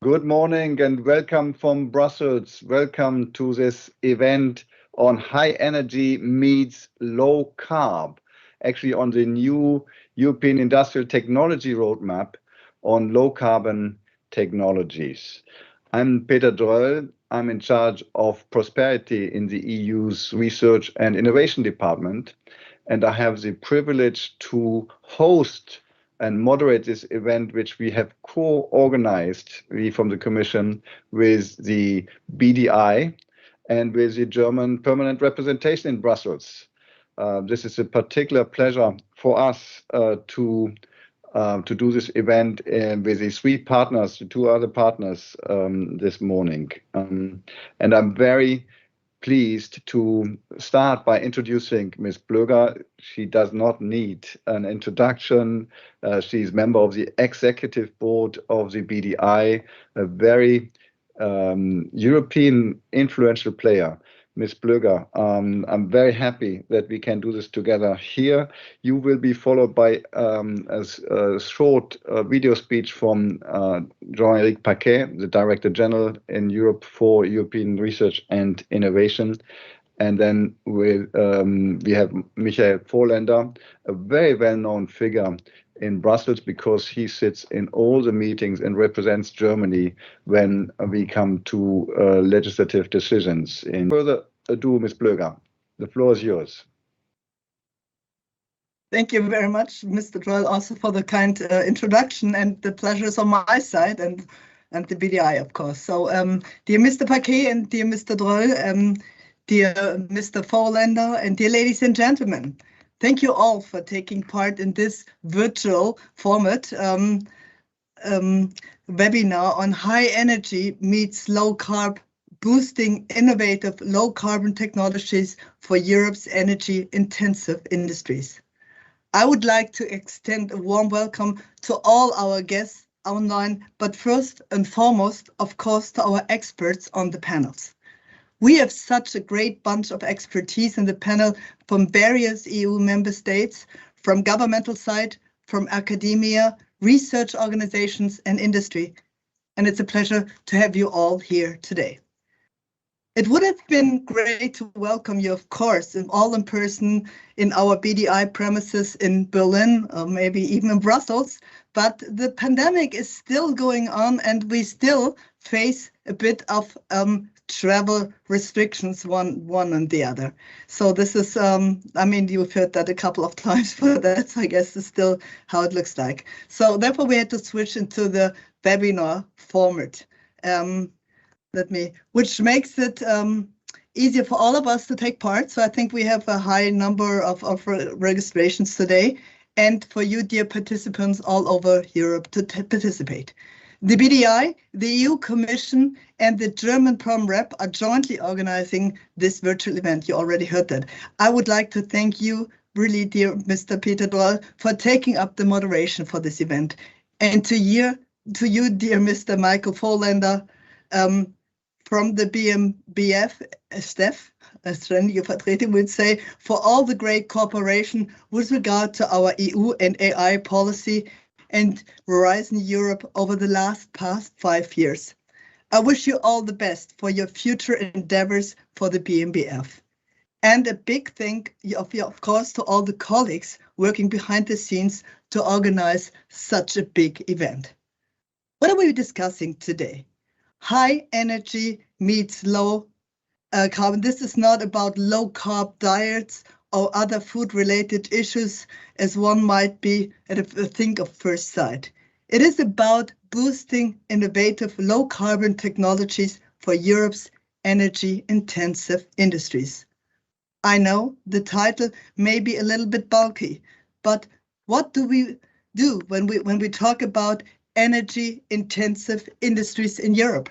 Good morning and welcome from Brussels. Welcome to this event on high energy meets low carb, actually on the new European Industrial Technology Roadmap on low carbon technologies. I'm Peter Droll. I'm in charge of prosperity in the EU's Research and Innovation Department, and I have the privilege to host and moderate this event, which we have co-organized, we from the Commission, with the BDI and with the German permanent representation in Brussels. This is a particular pleasure for us to do this event with the three partners, the two other partners this morning. And I'm very pleased to start by introducing Ms. Blöger. She does not need an introduction. She's member of the executive board of the BDI, a very European influential player. Ms. Blöger, I'm very happy that we can do this together here. You will be followed by a short video speech from Jean-Éric Paquet, the Director General in Europe for European Research and Innovation. And then we have Michael Vorländer, a very well-known figure in Brussels because he sits in all the meetings and represents Germany when we come to legislative decisions. In further ado, Ms. Blöger, the floor is yours. Thank you very much, Mr. Droll, also for the kind introduction, and the pleasure is on my side and the BDI, of course. So, dear Mr. Paquet and dear Mr. Droll, dear Mr. Vorländer, and dear ladies and gentlemen, thank you all for taking part in this virtual format webinar on high energy meets low carb, boosting innovative low carbon technologies for Europe's energy intensive industries. I would like to extend a warm welcome to all our guests online, but first and foremost, of course, to our experts on the panels. We have such a great bunch of expertise in the panel from various EU member states, from governmental side, from academia, research organizations and industry. And it's a pleasure to have you all here today. It would have been great to welcome you, of course, all in person in our BDI premises in Berlin, or maybe even in Brussels, but the pandemic is still going on and we still face a bit of travel restrictions, one and the other. So this is, I mean, you've heard that a couple of times, but that's, I guess, is still how it looks like. So therefore, we had to switch into the webinar format, which makes it easier for all of us to take part. So I think we have a high number of registrations today, and for you, dear participants all over Europe, to participate. The BDI, the EU Commission, and the German Perm Rep are jointly organizing this virtual event. You already heard that. I would like to thank you, really, dear Mr. Peter Droll, for taking up the moderation for this event. And to you, dear Mr. Michael Vorländer, from the BMBF, Steph, as ständige Vertretung would say, for all the great cooperation with regard to our EU and AI policy and Horizon Europe over the past 5 years. I wish you all the best for your future endeavors for the BMBF. And a big thank you, of course, to all the colleagues working behind the scenes to organize such a big event. What are we discussing today? High energy meets low carbon. This is not about low carb diets or other food related issues as one might be think of first sight. It is about boosting innovative low carbon technologies for Europe's energy intensive industries. I know the title may be a little bit bulky, but what do we do when we talk about energy intensive industries in Europe?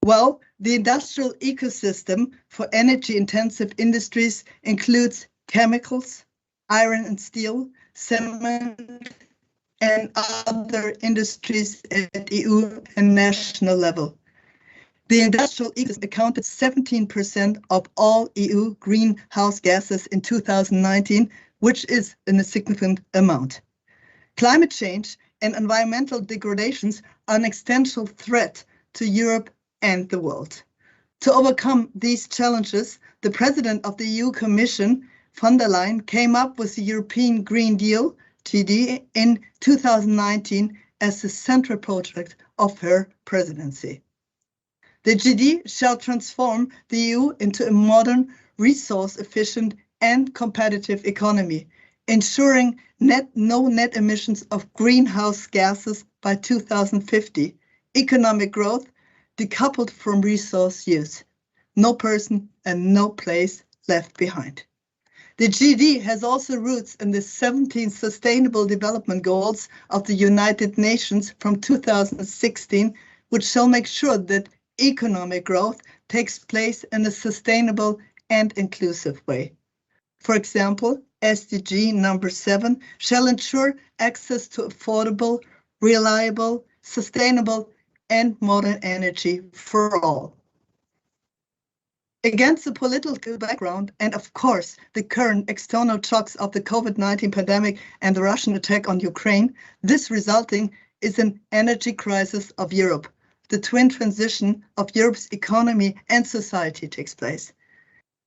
Well, the industrial ecosystem for energy intensive industries includes chemicals, iron and steel, cement, and other industries at EU and national level. The industrial ecosystem accounted 17% of all EU greenhouse gases in 2019, which is a significant amount. Climate change and environmental degradations are an existential threat to Europe and the world. To overcome these challenges, the President of the EU Commission, von der Leyen, came up with the European Green Deal, GD, in 2019 as the central project of her presidency. The GD shall transform the EU into a modern, resource-efficient and competitive economy, ensuring no net emissions of greenhouse gases by 2050, economic growth decoupled from resource use, no person and no place left behind. The GD has also roots in the 17 Sustainable Development Goals of the United Nations from 2016, which shall make sure that economic growth takes place in a sustainable and inclusive way. For example, SDG number 7 shall ensure access to affordable, reliable, sustainable, and modern energy for all. Against the political background and, of course, the current external shocks of the COVID-19 pandemic and the Russian attack on Ukraine, this resulting is an energy crisis of Europe. The twin transition of Europe's economy and society takes place.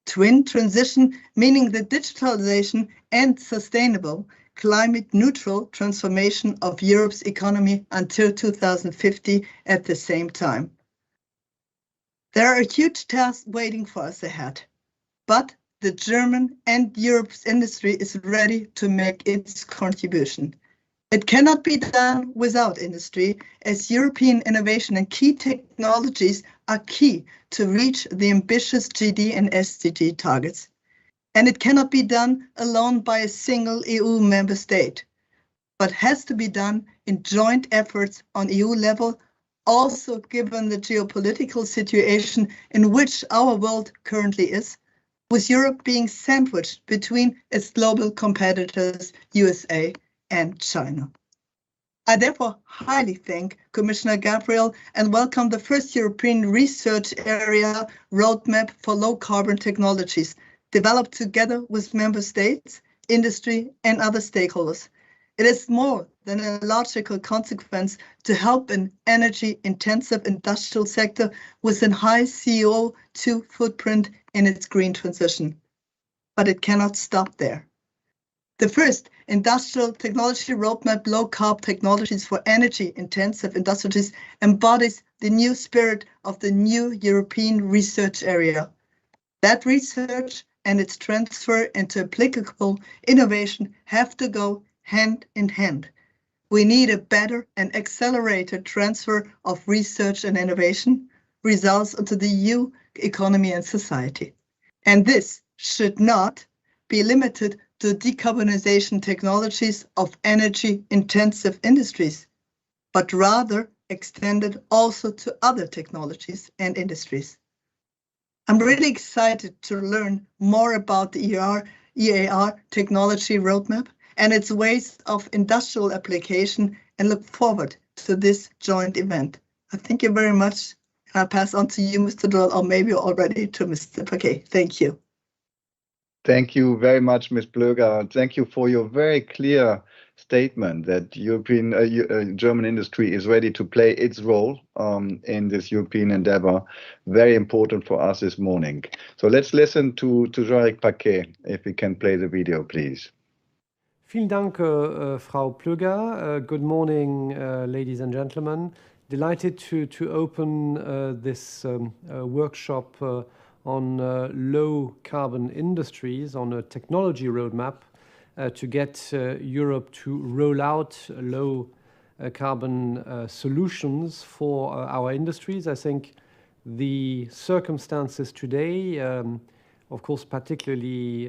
Twin transition meaning the digitalization and sustainable, climate-neutral transformation of Europe's economy until 2050 at the same time. There are huge tasks waiting for us ahead, but the German and Europe's industry is ready to make its contribution. It cannot be done without industry, as European innovation and key technologies are key to reach the ambitious GD and SDG targets. And it cannot be done alone by a single EU member state, but has to be done in joint efforts on EU level, also given the geopolitical situation in which our world currently is, with Europe being sandwiched between its global competitors, USA and China. I therefore highly thank Commissioner Gabriel and welcome the first European research area roadmap for low carbon technologies, developed together with member states, industry and other stakeholders. It is more than a logical consequence to help an energy-intensive industrial sector with a high CO2 footprint in its green transition. But it cannot stop there. The first industrial technology roadmap, low carb technologies for energy-intensive industries, embodies the new spirit of the new European research area. That research and its transfer into applicable innovation have to go hand in hand. We need a better and accelerated transfer of research and innovation results into the EU economy and society. And this should not be limited to decarbonization technologies of energy-intensive industries, but rather extended also to other technologies and industries. I'm really excited to learn more about the EAR technology roadmap and its ways of industrial application and look forward to this joint event. I thank you very much. I'll pass on to you, Mr. Doyle, or maybe already to Mr. Paquet. Thank you. Thank you very much, Ms. Blöger. Thank you for your very clear statement that German industry is ready to play its role in this European endeavor. Very important for us this morning. So let's listen to Jean-Eric Paquet, if we can play the video, please. Vielen Dank, Frau Plöger. Good morning, ladies and gentlemen. Delighted to open this workshop on low carbon industries, on a technology roadmap to get Europe to roll out low carbon solutions for our industries. I think the circumstances today, of course, particularly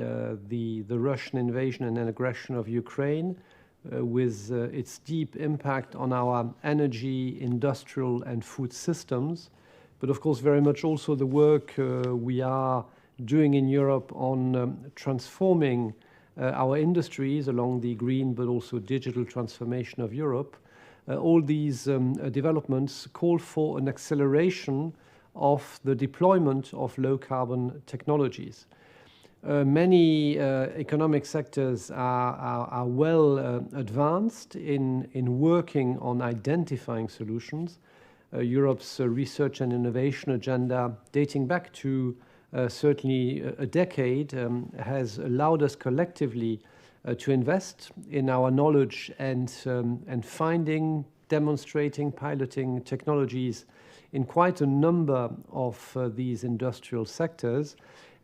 the Russian invasion and aggression of Ukraine, with its deep impact on our energy, industrial and food systems, but of course very much also the work we are doing in Europe on transforming our industries along the green but also digital transformation of Europe. All these developments call for an acceleration of the deployment of low carbon technologies. Many economic sectors are well advanced in working on identifying solutions. Europe's research and innovation agenda, dating back to certainly a decade, has allowed us collectively to invest in our knowledge and finding, demonstrating, piloting technologies in quite a number of these industrial sectors.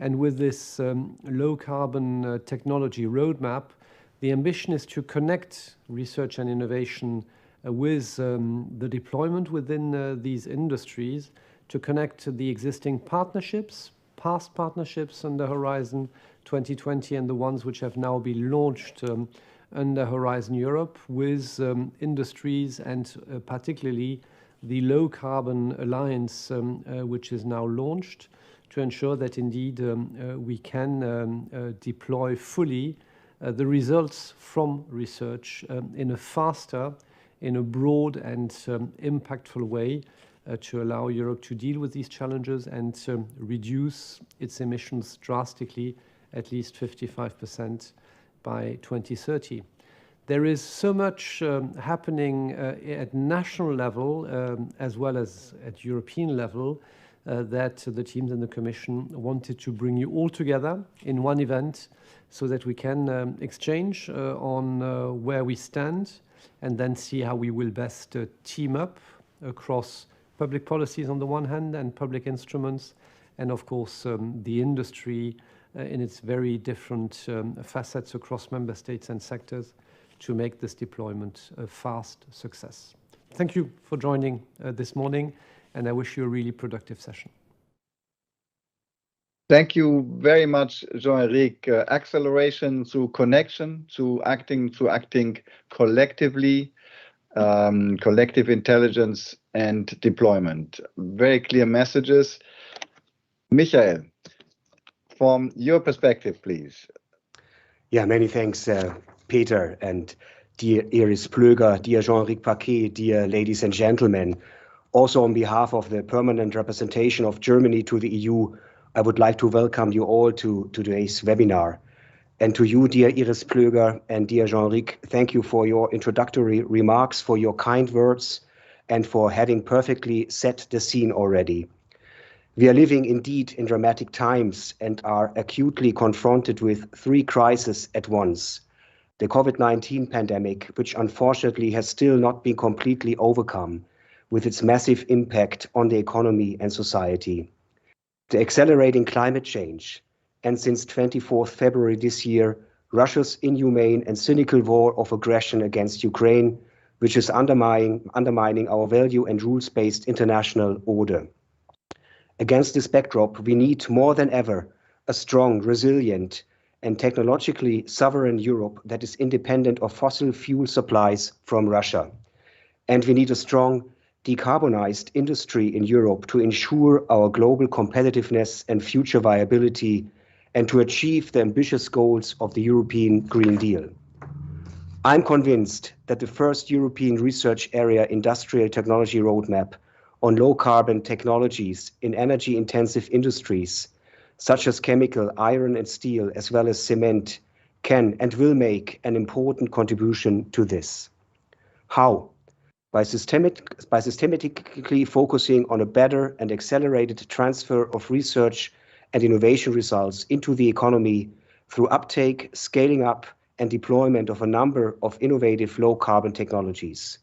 And with this low carbon technology roadmap, the ambition is to connect research and innovation with the deployment within these industries, to connect the existing partnerships, past partnerships under Horizon 2020 and the ones which have now been launched under Horizon Europe with industries, and particularly the Low Carbon Alliance, which is now launched, to ensure that indeed we can deploy fully the results from research in a faster, in a broad and impactful way to allow Europe to deal with these challenges and reduce its emissions drastically, at least 55% by 2030. There is so much happening at national level as well as at European level that the teams in the Commission wanted to bring you all together in one event so that we can exchange on where we stand and then see how we will best team up across public policies on the one hand and public instruments, and of course the industry in its very different facets across member states and sectors to make this deployment a fast success. Thank you for joining this morning, and I wish you a really productive session. Thank you very much, Jean-Eric. Acceleration through connection, through acting collectively, collective intelligence and deployment. Very clear messages. Michael, from your perspective, please. Yeah, many thanks, Peter, and dear Iris Plöger, dear Jean-Eric Paquet, dear ladies and gentlemen. Also on behalf of the permanent representation of Germany to the EU, I would like to welcome you all to today's webinar. And to you, dear Iris Plöger and dear Jean-Eric, thank you for your introductory remarks, for your kind words, and for having perfectly set the scene already. We are living indeed in dramatic times and are acutely confronted with three crises at once. The COVID-19 pandemic, which unfortunately has still not been completely overcome, with its massive impact on the economy and society. The accelerating climate change, and since 24th February this year, Russia's inhumane and cynical war of aggression against Ukraine, which is undermining our value and rules-based international order. Against this backdrop, we need more than ever a strong, resilient, and technologically sovereign Europe that is independent of fossil fuel supplies from Russia. And we need a strong, decarbonized industry in Europe to ensure our global competitiveness and future viability, and to achieve the ambitious goals of the European Green Deal. I'm convinced that the first European research area industrial technology roadmap on low carbon technologies in energy intensive industries, such as chemical, iron and steel, as well as cement, can and will make an important contribution to this. How? By systematically focusing on a better and accelerated transfer of research and innovation results into the economy through uptake, scaling up, and deployment of a number of innovative low-carbon technologies.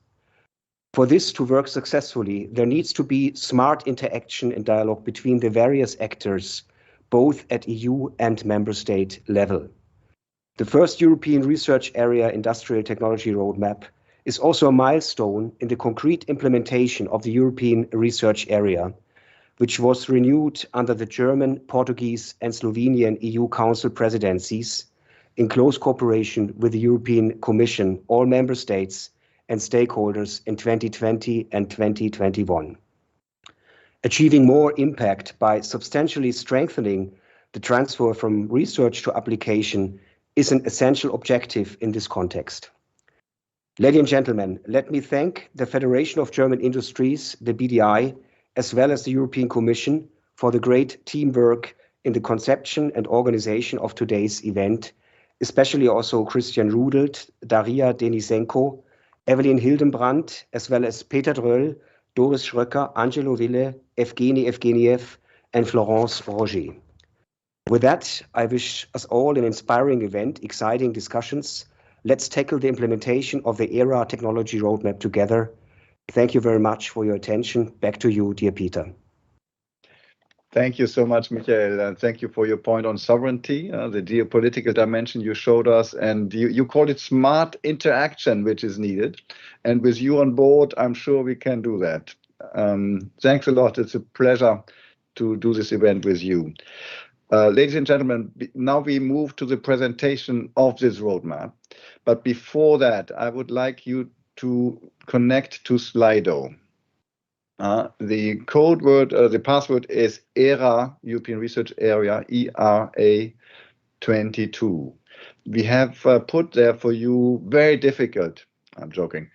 For this to work successfully, there needs to be smart interaction and dialogue between the various actors, both at EU and member state level. The first European research area industrial technology roadmap is also a milestone in the concrete implementation of the European research area, which was renewed under the German, Portuguese, and Slovenian EU Council presidencies in close cooperation with the European Commission, all member states, and stakeholders in 2020 and 2021. Achieving more impact by substantially strengthening the transfer from research to application is an essential objective in this context. Ladies and gentlemen, let me thank the Federation of German Industries, the BDI, as well as the European Commission for the great teamwork in the conception and organization of today's event, especially also Christian Rudelt, Daria Denisenko, Evelyn Hildenbrand, as well as Peter Dröll, Doris Schröcker, Angelo Wille, Evgeny Evgeniev, and Florence Roger. With that, I wish us all an inspiring event, exciting discussions. Let's tackle the implementation of the ERA technology roadmap together. Thank you very much for your attention. Back to you, dear Peter. Thank you so much, Michael, and thank you for your point on sovereignty, the geopolitical dimension you showed us, and you called it smart interaction, which is needed. And with you on board, I'm sure we can do that. Thanks a lot. It's a pleasure to do this event with you. Ladies and gentlemen, now we move to the presentation of this roadmap. But before that, I would like you to connect to Slido. The code word, the password is ERA, European Research Area, ERA 22. We have put there for you very difficult, I'm joking,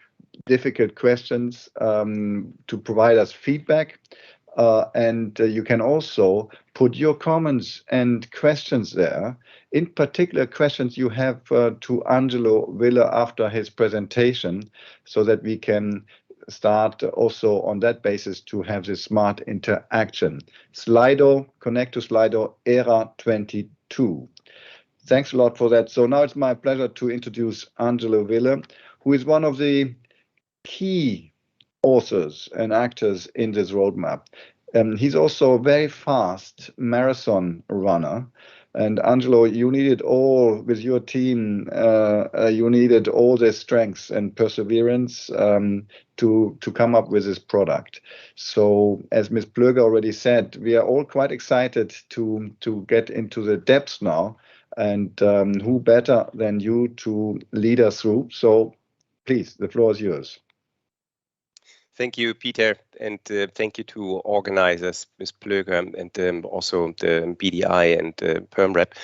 difficult questions to provide us feedback. And you can also put your comments and questions there. In particular, questions you have to Angelo Wille after his presentation, so that we can start also on that basis to have this smart interaction. Slido, connect to Slido, ERA 22. Thanks a lot for that. So now it's my pleasure to introduce Angelo Wille, who is one of the key authors and actors in this roadmap. He's also a very fast marathon runner. And Angelo, you needed all, with your team, you needed all the strengths and perseverance to come up with this product. So as Ms. Plöger already said, we are all quite excited to get into the depths now. And who better than you to lead us through? So please, the floor is yours. Thank you, Peter, and thank you to organizers, Ms. Plöger, and also the BDI and Perm Rep.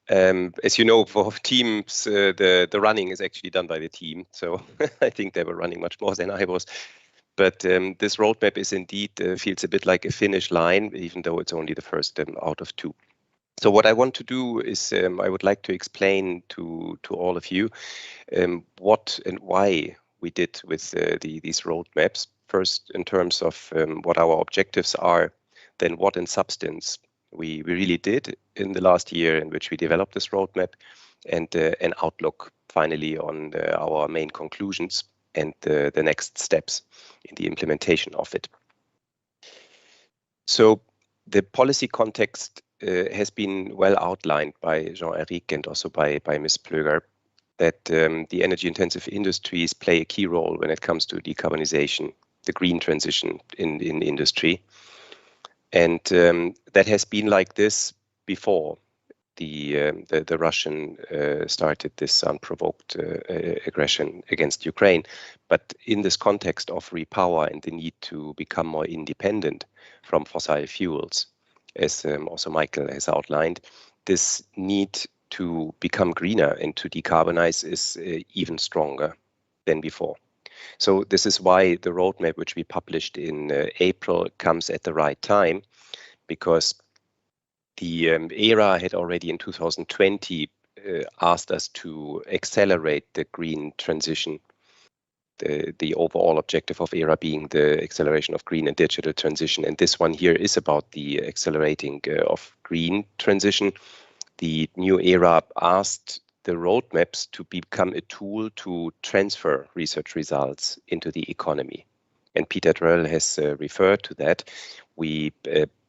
As you know, for teams, the running is actually done by the team. So I think they were running much more than I was. But this roadmap is indeed feels a bit like a finish line, even though it's only the first out of two. So what I want to do is I would like to explain to all of you what and why we did with these roadmaps. First, in terms of what our objectives are, then what in substance we really did in the last year in which we developed this roadmap, and an outlook finally on our main conclusions and the next steps in the implementation of it. So the policy context has been well outlined by Jean-Eric and also by Ms. Plöger, that the energy-intensive industries play a key role when it comes to decarbonization, the green transition in industry. And that has been like this before the Russian started this unprovoked aggression against Ukraine. But in this context of repower and the need to become more independent from fossil fuels, as also Michael has outlined, this need to become greener and to decarbonize is even stronger than before. So this is why the roadmap, which we published in April, comes at the right time, because the ERA had already in 2020 asked us to accelerate the green transition, the overall objective of ERA being the acceleration of green and digital transition. And this one here is about the accelerating of green transition. The new ERA asked the roadmaps to become a tool to transfer research results into the economy. And Peter Dröll has referred to that. We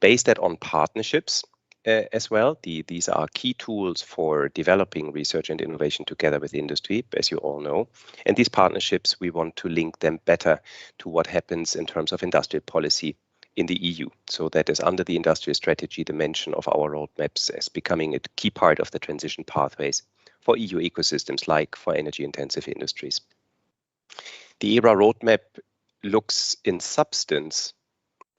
base that on partnerships as well. These are key tools for developing research and innovation together with industry, as you all know. And these partnerships, we want to link them better to what happens in terms of industrial policy in the EU. So that is under the industrial strategy dimension of our roadmaps as becoming a key part of the transition pathways for EU ecosystems, like for energy-intensive industries. The ERA roadmap looks in substance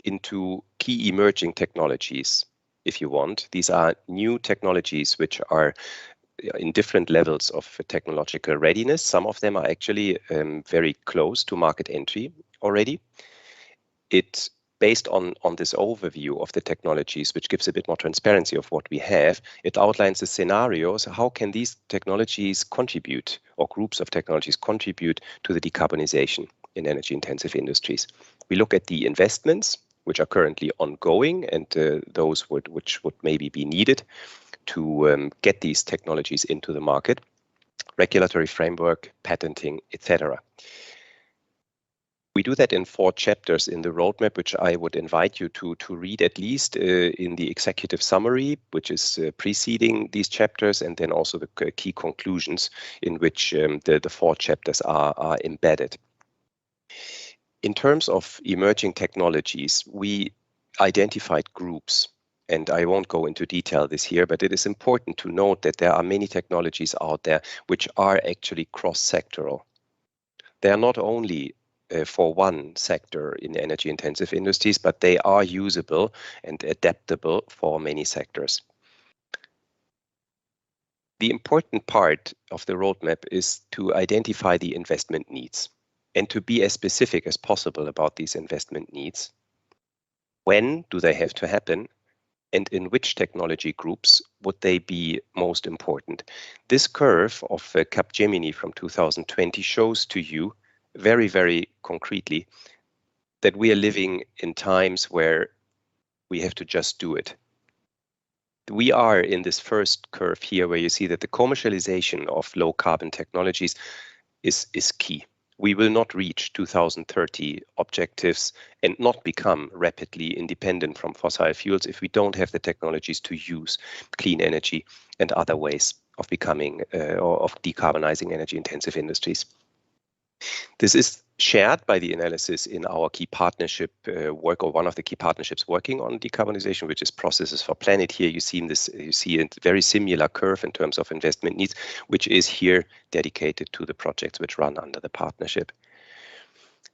into key emerging technologies, if you want. These are new technologies which are in different levels of technological readiness. Some of them are actually very close to market entry already. It based on this overview of the technologies, which gives a bit more transparency of what we have, it outlines the scenarios. How can these technologies contribute, or groups of technologies contribute to the decarbonization in energy-intensive industries? We look at the investments, which are currently ongoing, and those which would maybe be needed to get these technologies into the market, regulatory framework, patenting, etc. We do that in 4 chapters in the roadmap, which I would invite you to read at least in the executive summary, which is preceding these chapters, and then also the key conclusions in which the 4 chapters are embedded. In terms of emerging technologies, we identified groups, and I won't go into detail this here, but it is important to note that there are many technologies out there which are actually cross-sectoral. They are not only for one sector in energy-intensive industries, but they are usable and adaptable for many sectors. The important part of the roadmap is to identify the investment needs and to be as specific as possible about these investment needs. When do they have to happen? And in which technology groups would they be most important? This curve of Capgemini from 2020 shows to you very, very concretely that we are living in times where we have to just do it. We are in this first curve here where you see that the commercialization of low carbon technologies is key. We will not reach 2030 objectives and not become rapidly independent from fossil fuels if we don't have the technologies to use clean energy and other ways of becoming or of decarbonizing energy-intensive industries. This is shared by the analysis in our key partnership work, or one of the key partnerships working on decarbonization, which is Processes for Planet. Here you see a very similar curve in terms of investment needs, which is here dedicated to the projects which run under the partnership.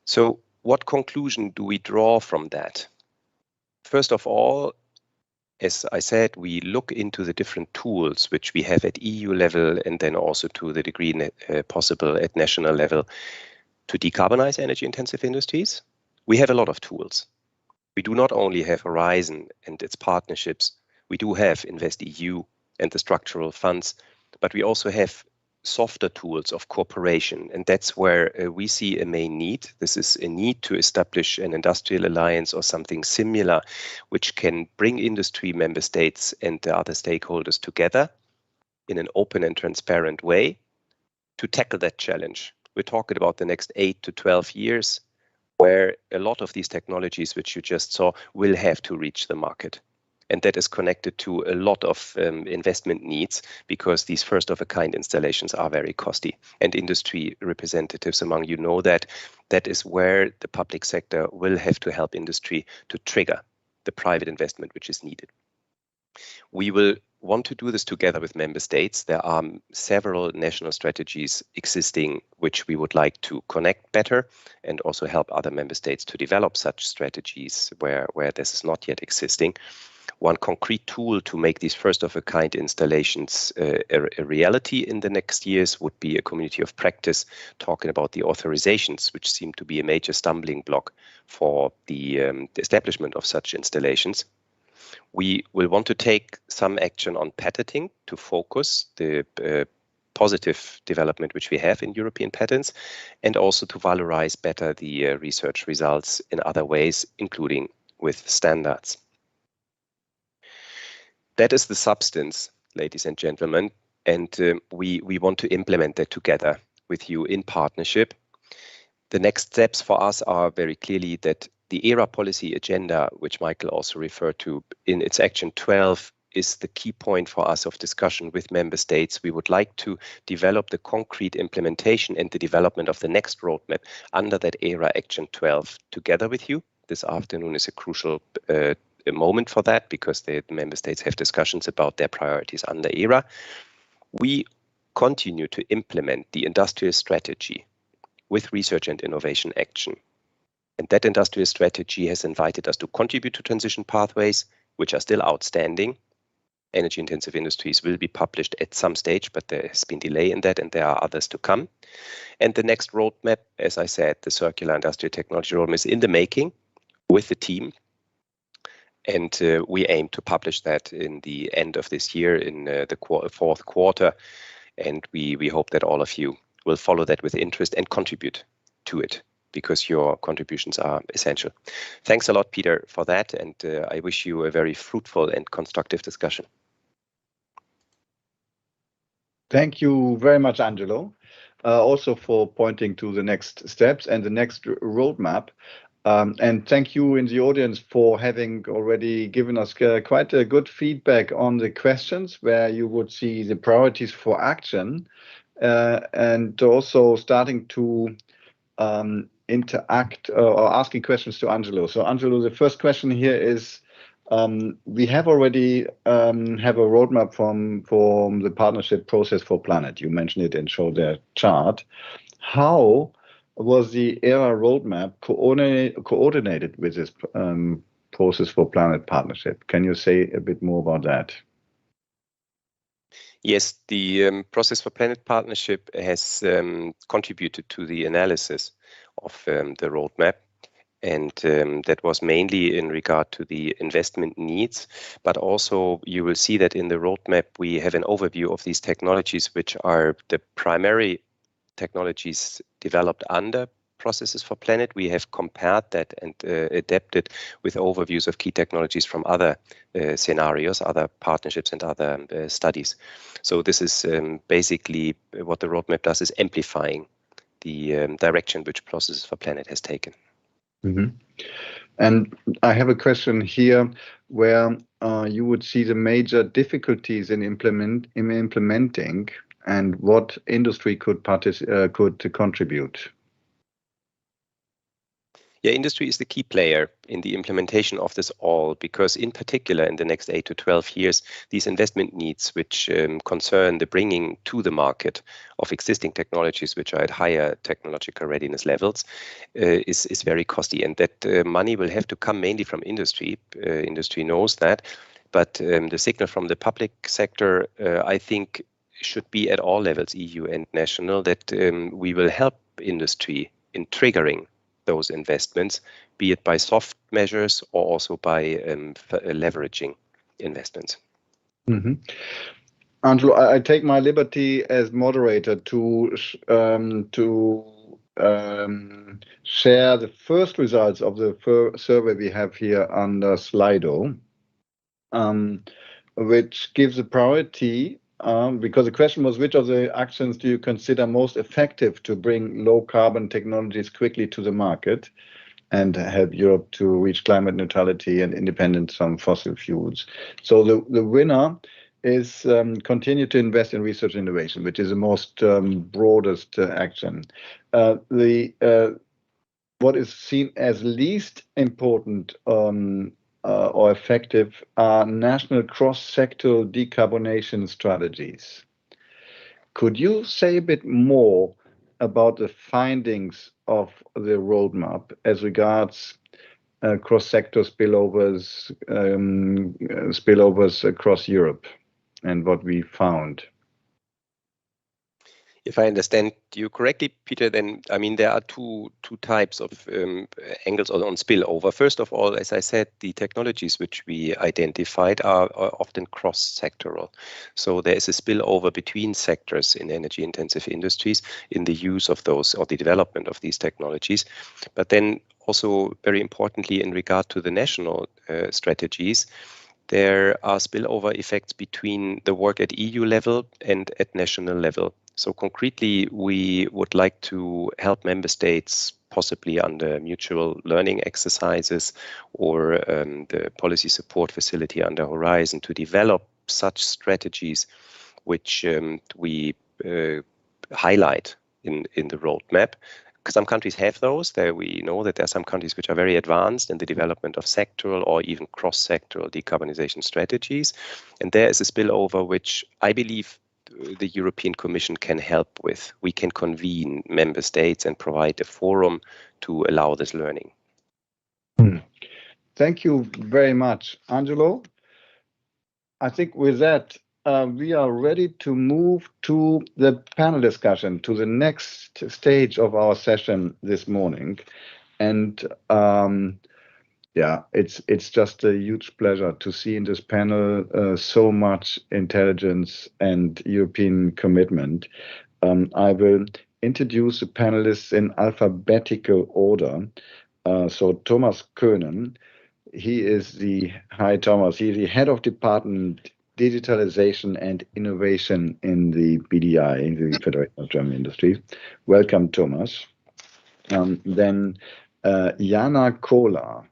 So what conclusion do we draw from that? First of all, as I said, we look into the different tools which we have at EU level, and then also to the degree possible at national level, to decarbonize energy-intensive industries. We have a lot of tools. We do not only have Horizon and its partnerships, we do have InvestEU and the structural funds, but we also have softer tools of cooperation, and that's where we see a main need. This is a need to establish an industrial alliance or something similar, which can bring industry, member states, and the other stakeholders together in an open and transparent way to tackle that challenge. We're talking about the next 8 to 12 years, where a lot of these technologies, which you just saw, will have to reach the market. And that is connected to a lot of investment needs, because these first-of-a-kind installations are very costly. And industry representatives among you know that is where the public sector will have to help industry to trigger the private investment which is needed. We will want to do this together with member states. There are several national strategies existing which we would like to connect better, and also help other member states to develop such strategies where this is not yet existing. One concrete tool to make these first-of-a-kind installations a reality in the next years would be a community of practice talking about the authorizations, which seem to be a major stumbling block for the establishment of such installations. We will want to take some action on patenting to focus the positive development which we have in European patents, and also to valorize better the research results in other ways, including with standards. That is the substance, ladies and gentlemen, and we want to implement that together with you in partnership. The next steps for us are very clearly that the ERA policy agenda, which Michael also referred to in its Action 12, is the key point for us of discussion with member states. We would like to develop the concrete implementation and the development of the next roadmap under that ERA Action 12 together with you. This afternoon is a crucial moment for that, because the member states have discussions about their priorities under ERA. We continue to implement the industrial strategy with research and innovation action. And that industrial strategy has invited us to contribute to transition pathways, which are still outstanding. Energy-intensive industries will be published at some stage, but there has been delay in that, and there are others to come. And the next roadmap, as I said, the circular industrial technology roadmap, is in the making. with the team. And we aim to publish that in the end of this year in the fourth quarter. And we hope that all of you will follow that with interest and contribute to it, because your contributions are essential. Thanks a lot, Peter, for that. And I wish you a very fruitful and constructive discussion. Thank you very much, Angelo, also for pointing to the next steps and the next roadmap. And thank you in the audience for having already given us quite a good feedback on the questions where you would see the priorities for action, and also starting to interact or asking questions to Angelo. So Angelo, the first question here is, we have already have a roadmap from the partnership process for planet. You mentioned it and showed the chart. How was the ERA roadmap coordinated with this process for planet partnership? Can you say a bit more about that? Yes, the process for planet partnership has contributed to the analysis of the roadmap. And that was mainly in regard to the investment needs, but also you will see that in the roadmap we have an overview of these technologies, which are the primary technologies developed under processes for planet. We have compared that and adapted with overviews of key technologies from other scenarios, other partnerships and other studies. So this is basically what the roadmap does, is amplifying the direction which processes for planet has taken. Mm-hmm. And I have a question here where you would see the major difficulties in implementing and what industry could contribute. Yeah, industry is the key player in the implementation of this all, because in particular in the next 8 to 12 years, these investment needs which concern the bringing to the market of existing technologies which are at higher technological readiness levels is very costly. And that money will have to come mainly from industry. Industry knows that. But the signal from the public sector, I think, should be at all levels, EU and national, that we will help industry in triggering those investments, be it by soft measures or also by leveraging investments. Mm-hmm. Angelo, I take my liberty as moderator to share the first results of the survey we have here under Slido, which gives a priority, because the question was, which of the actions do you consider most effective to bring low carbon technologies quickly to the market and help Europe to reach climate neutrality and independence from fossil fuels? So the winner is continue to invest in research and innovation, which is the most broadest action. What is seen as least important or effective are national cross-sectoral decarbonization strategies. Could you say a bit more about the findings of the roadmap as regards cross-sector spillovers across Europe and what we found? If I understand you correctly, Peter, then I mean there are two types of angles on spillover. First of all, as I said, the technologies which we identified are often cross-sectoral. So there is a spillover between sectors in energy-intensive industries in the use of those or the development of these technologies. But then also very importantly in regard to the national strategies, there are spillover effects between the work at EU level and at national level. So concretely, we would like to help member states, possibly under mutual learning exercises or the policy support facility under Horizon, to develop such strategies which we highlight in the roadmap. Some countries have those. We know that there are some countries which are very advanced in the development of sectoral or even cross-sectoral decarbonization strategies. And there is a spillover which I believe the European Commission can help with. We can convene member states and provide a forum to allow this learning. Thank you very much, Angelo. I think with that, we are ready to move to the panel discussion, to the next stage of our session this morning. And Yeah, it's just a huge pleasure to see in this panel so much intelligence and European commitment. I will introduce the panelists in alphabetical order. So Thomas Köhnen, he is the head of department digitalization and innovation in the BDI, in the Federation of German Industries. Welcome, Thomas. Then Jana Kolar.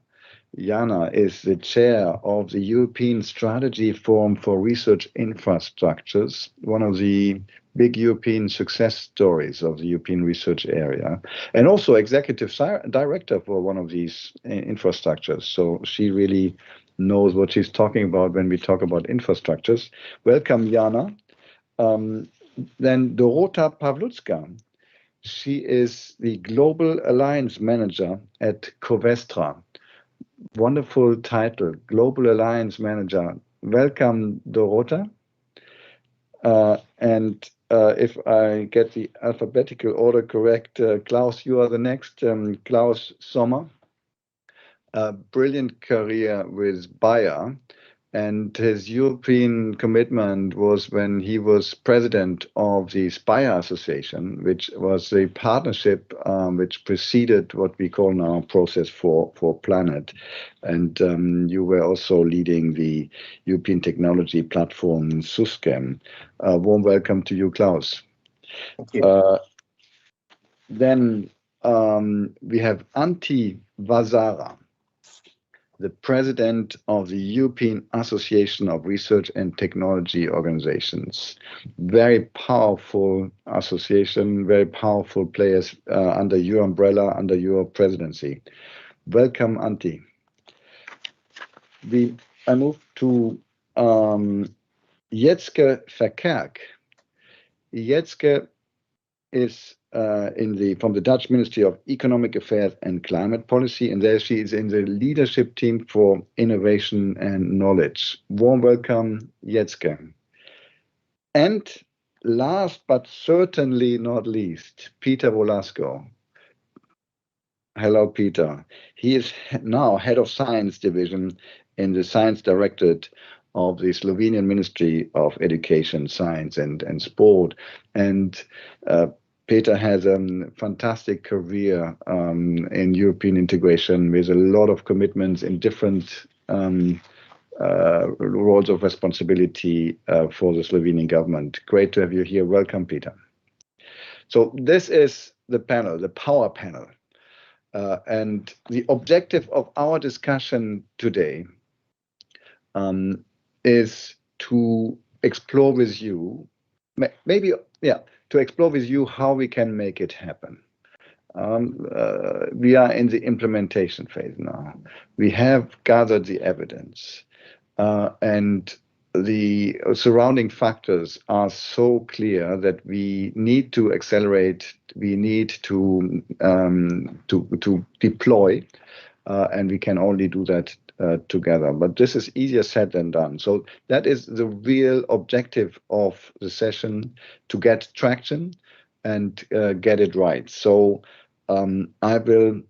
Jana is the chair of the European Strategy Forum for Research Infrastructures, one of the big European success stories of the European research area, and also executive director for one of these infrastructures. So she really knows what she's talking about when we talk about infrastructures. Welcome, Jana. Then Dorota Pawlucka. She is the Global Alliance Manager at Covestra. Wonderful title, Global Alliance Manager. Welcome, Dorota. And if I get the alphabetical order correct, Klaus, you are the next. Klaus Sommer, a brilliant career with Bayer. And his European commitment was when he was president of the Bayer Association, which was a partnership which preceded what we call now Process for Planet. And you were also leading the European technology platform SUSCAM. Warm welcome to you, Klaus. Thank you. Then we have Antti Vasara, the president of the European Association of Research and Technology Organizations. Very powerful association, very powerful players under your umbrella, under your presidency. Welcome, Antti. I move to Jetske Verkerk. Jetske is from the Dutch Ministry of Economic Affairs and Climate Policy, and there she is in the leadership team for innovation and knowledge. Warm welcome, Jetske. And last but certainly not least, Peter Volasco. Hello, Peter. He is now head of science division in the science directorate of the Slovenian Ministry of Education, Science and Sport. And Peter has a fantastic career in European integration with a lot of commitments in different roles of responsibility for the Slovenian government. Great to have you here. Welcome, Peter. So this is the panel, the power panel. And the objective of our discussion today is to explore with you, to explore with you how we can make it happen. We are in the implementation phase now. We have gathered the evidence, and the surrounding factors are so clear that we need to accelerate. We need to deploy, and we can only do that together. But this is easier said than done. So that is the real objective of the session, to get traction and get it right. So I will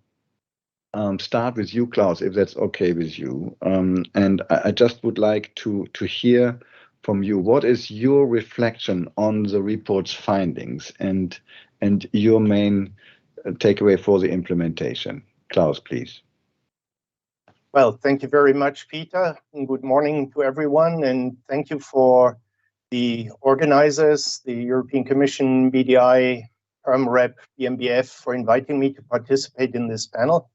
start with you, Klaus, if that's okay with you. And I just would like to hear from you, what is your reflection on the report's findings and your main takeaway for the implementation? Klaus, please. Well, thank you very much, Peter, and good morning to everyone. And thank you for the organizers, the European Commission, BDI, Rep, BMBF, for inviting me to participate in this panel.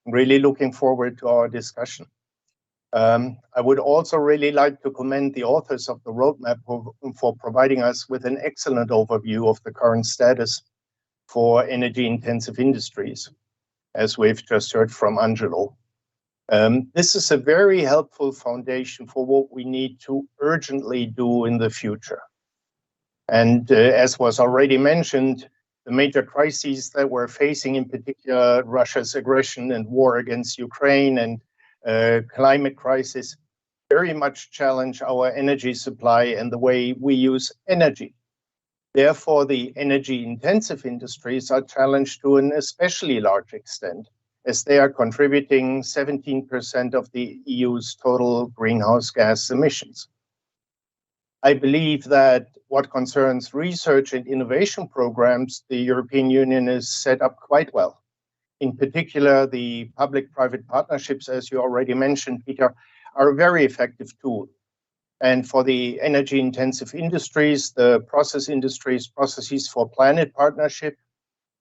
I'm really looking forward to our discussion. I would also really like to commend the authors of the roadmap for providing us with an excellent overview of the current status for energy-intensive industries, as we've just heard from Angelo. This is a very helpful foundation for what we need to urgently do in the future. And as was already mentioned, the major crises that we're facing, in particular Russia's aggression and war against Ukraine and climate crisis, very much challenge our energy supply and the way we use energy. Therefore, the energy-intensive industries are challenged to an especially large extent. as they are contributing 17% of the EU's total greenhouse gas emissions. I believe that what concerns research and innovation programs, the European Union is set up quite well. In particular, the public-private partnerships, as you already mentioned, Peter, are a very effective tool. And for the energy-intensive industries, the process industries, Processes for Planet Partnership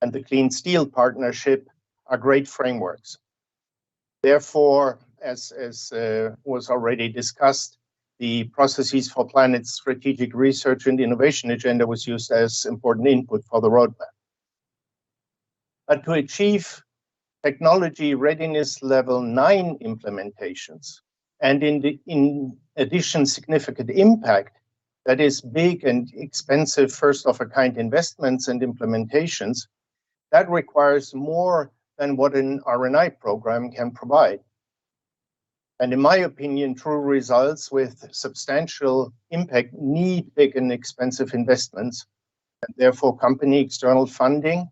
and the Clean Steel Partnership are great frameworks. Therefore, as was already discussed, the Processes for Planet strategic research and innovation agenda was used as important input for the roadmap. But to achieve technology readiness level 9 implementations, and in addition, significant impact, that is big and expensive first-of-a-kind investments and implementations, that requires more than what an R&I program can provide. And in my opinion, true results with substantial impact need big and expensive investments, and therefore company external funding,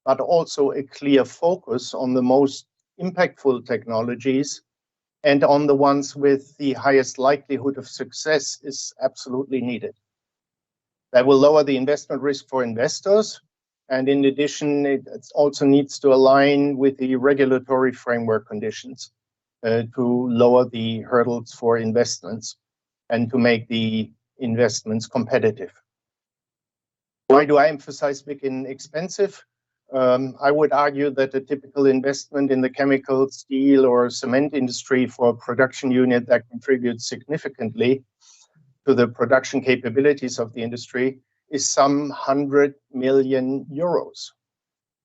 but also a clear focus on the most impactful technologies and on the ones with the highest likelihood of success is absolutely needed. That will lower the investment risk for investors. And in addition, it also needs to align with the regulatory framework conditions to lower the hurdles for investments and to make the investments competitive. Why do I emphasize big and expensive? I would argue that a typical investment in the chemical, steel, or cement industry for a production unit that contributes significantly to the production capabilities of the industry is some 100 million euros.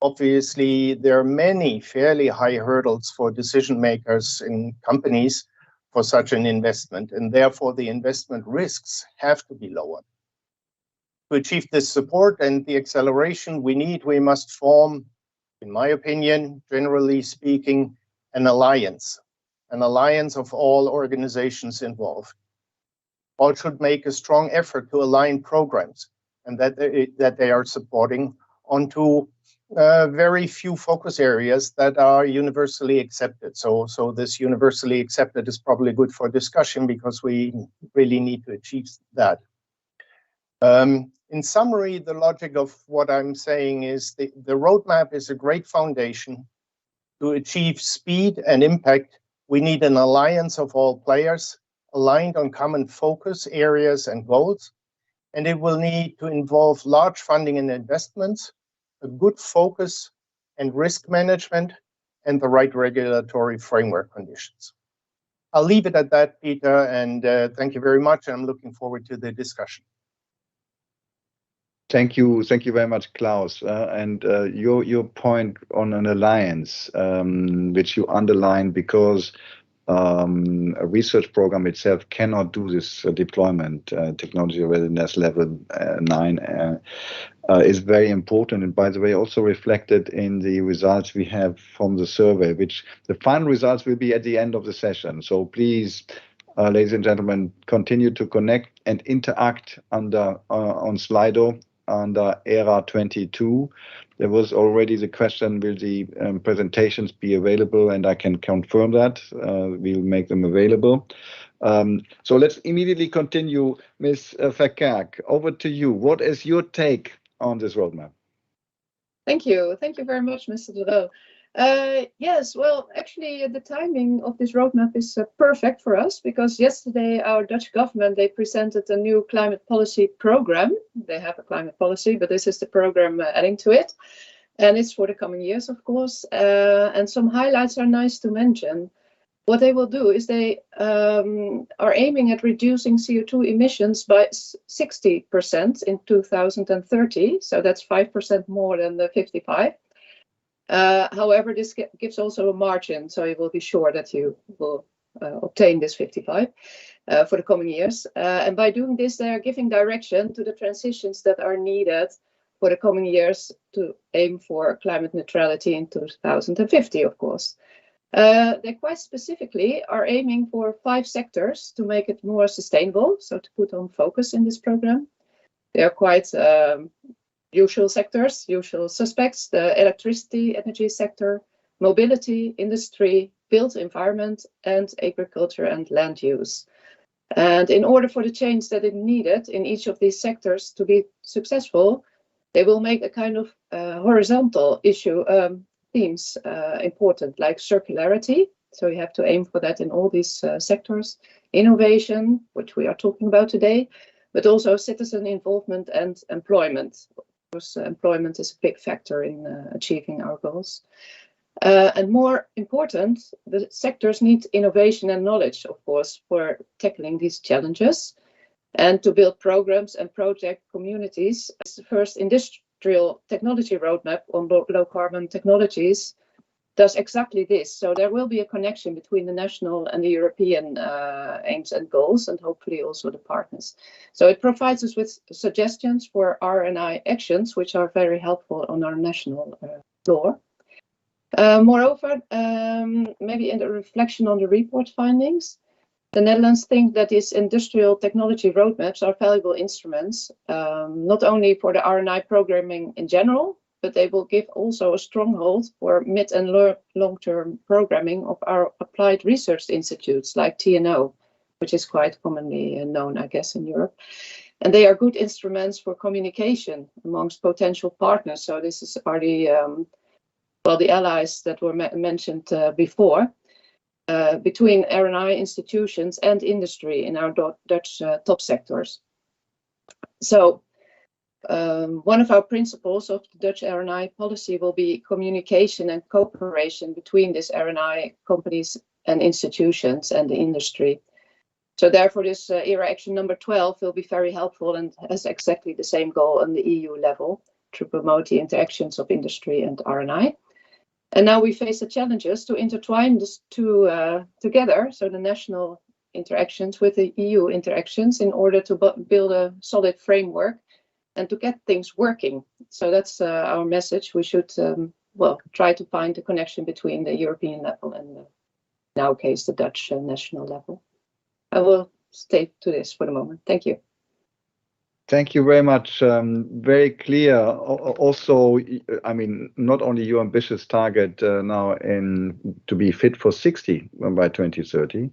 Obviously, there are many fairly high hurdles for decision makers in companies for such an investment, and therefore the investment risks have to be lowered. To achieve this support and the acceleration we must form, in my opinion, generally speaking, an alliance of all organizations involved. All should make a strong effort to align programs and that they are supporting onto very few focus areas that are universally accepted. So this universally accepted is probably good for discussion because we really need to achieve that. In summary, the logic of what I'm saying is the roadmap is a great foundation. To achieve speed and impact, we need an alliance of all players aligned on common focus areas and goals, and it will need to involve large funding and investments, a good focus and risk management, and the right regulatory framework conditions. I'll leave it at that, Peter, and thank you very much. I'm looking forward to the discussion. Thank you very much, Klaus. And your point on an alliance, which you underline, because a research program itself cannot do this deployment, technology readiness level 9, is very important. And by the way, also reflected in the results we have from the survey, which the final results will be at the end of the session. So please, ladies and gentlemen, continue to connect and interact on Slido under ERA 22. There was already the question, will the presentations be available? And I can confirm that. We'll make them available. So let's immediately continue. Ms. Verkerk, over to you. What is your take on this roadmap? Thank you. Thank you very much, Mr. Dureau. Yes, well, actually, the timing of this roadmap is perfect for us because yesterday our Dutch government, they presented a new climate policy program. They have a climate policy, but this is the program adding to it. And it's for the coming years, of course. And some highlights are nice to mention. What they will do is they are aiming at reducing CO2 emissions by 60% in 2030. So that's 5% more than the 55. However, this gives also a margin, so you will be sure that you will obtain this 55 for the coming years. And by doing this, they are giving direction to the transitions that are needed for the coming years to aim for climate neutrality in 2050, of course. They quite specifically are aiming for 5 sectors to make it more sustainable, so to put on focus in this program. They are quite usual sectors, usual suspects, the electricity, energy sector, mobility, industry, built environment, and agriculture and land use. And in order for the change that is needed in each of these sectors to be successful, they will make a kind of horizontal issue themes important, like circularity. So you have to aim for that in all these sectors. Innovation, which we are talking about today, but also citizen involvement and employment. Because employment is a big factor in achieving our goals. And more important, the sectors need innovation and knowledge, of course, for tackling these challenges and to build programs and project communities. As the first industrial technology roadmap on low carbon technologies does exactly this. So there will be a connection between the national and the European aims and goals, and hopefully also the partners. So it provides us with suggestions for R&I actions, which are very helpful on our national floor. Moreover, maybe in the reflection on the report findings, the Netherlands think that these industrial technology roadmaps are valuable instruments, not only for the R&I programming in general, but they will give also a stronghold for mid and long-term programming of our applied research institutes like TNO, which is quite commonly known, I guess, in Europe. And they are good instruments for communication amongst potential partners. So this are the allies that were mentioned before, between R&I institutions and industry in our Dutch top sectors. So one of our principles of the Dutch R&I policy will be communication and cooperation between these R&I companies and institutions and the industry. So therefore this ERA action number 12 will be very helpful and has exactly the same goal on the EU level to promote the interactions of industry and R&I. And now we face the challenges to intertwine this two together, so the national interactions with the EU interactions, in order to build a solid framework and to get things working. So that's our message. We should, try to find the connection between the European level and, in our case, the Dutch national level. I will stay to this for the moment. Thank you. Thank you very much. Very clear. Also, I mean, not only your ambitious target now to be fit for 60 by 2030,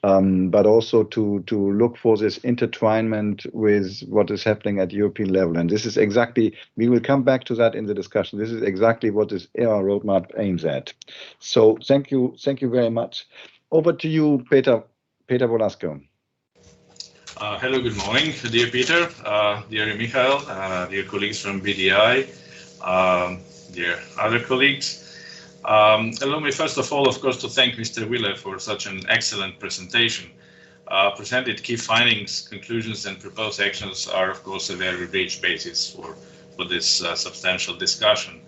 but also to look for this intertwinement with what is happening at European level. And this is exactly, we will come back to that in the discussion. This is exactly what this ERA roadmap aims at. So thank you very much. Over to you, Peter Wolasco. Hello, good morning, dear Peter, dear Michael, dear colleagues from BDI, dear other colleagues. Allow me first of all, of course, to thank Mr. Wille for such an excellent presentation. Presented key findings, conclusions and proposed actions are, of course, a very rich basis for this substantial discussion.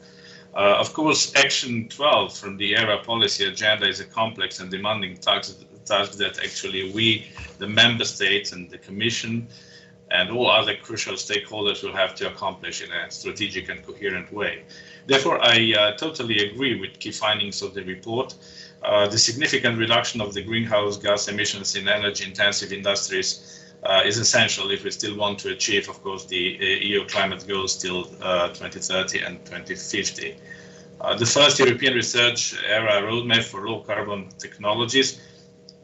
Of course, Action 12 from the ERA policy agenda is a complex and demanding task that actually we, the member states and the Commission and all other crucial stakeholders will have to accomplish in a strategic and coherent way. Therefore, I totally agree with key findings of the report. The significant reduction of the greenhouse gas emissions in energy-intensive industries is essential if we still want to achieve, of course, the EU climate goals till 2030 and 2050. The first European research ERA roadmap for low carbon technologies,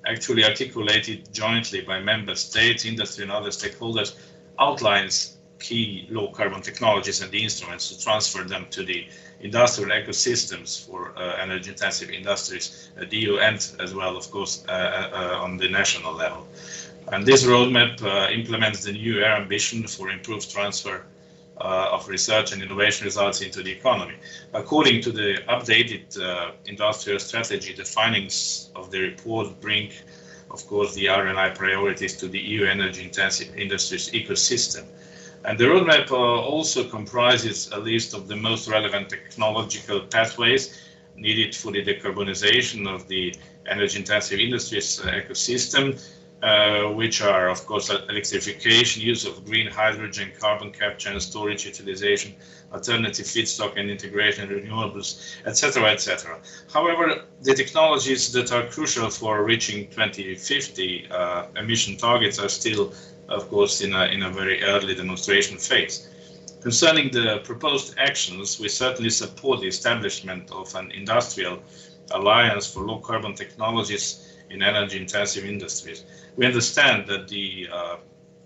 actually articulated jointly by member states, industry and other stakeholders, outlines key low carbon technologies and the instruments to transfer them to the industrial ecosystems for energy intensive industries at the EU and as well, of course, on the national level. And this roadmap implements the new ERA ambition for improved transfer of research and innovation results into the economy. According to the updated industrial strategy, the findings of the report bring, of course, the R&I priorities to the EU energy-intensive industries ecosystem. And the roadmap also comprises a list of the most relevant technological pathways needed for the decarbonization of the energy-intensive industries ecosystem, which are, of course, electrification, use of green hydrogen, carbon capture and storage utilization, alternative feedstock and integration, renewables, etc., etc. However, the technologies that are crucial for reaching 2050 emission targets are still, of course, in a very early demonstration phase. Concerning the proposed actions, we certainly support the establishment of an industrial alliance for low carbon technologies in energy intensive industries. We understand that the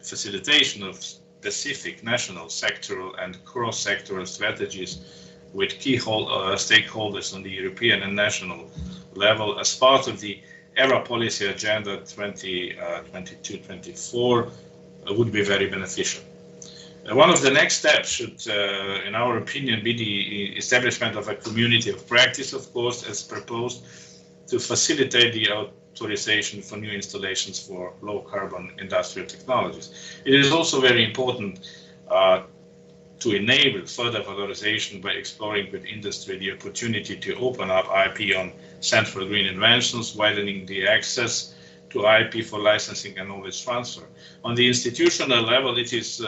facilitation of specific national, sectoral and cross-sectoral strategies with key stakeholders on the European and national level as part of the ERA policy agenda 2022-24 would be very beneficial. One of the next steps should, in our opinion, be the establishment of a community of practice, of course, as proposed, to facilitate the authorization for new installations for low-carbon industrial technologies. It is also very important to enable further valorization by exploring with industry the opportunity to open up IP on central green inventions, widening the access to IP for licensing and knowledge transfer. On the institutional level, it is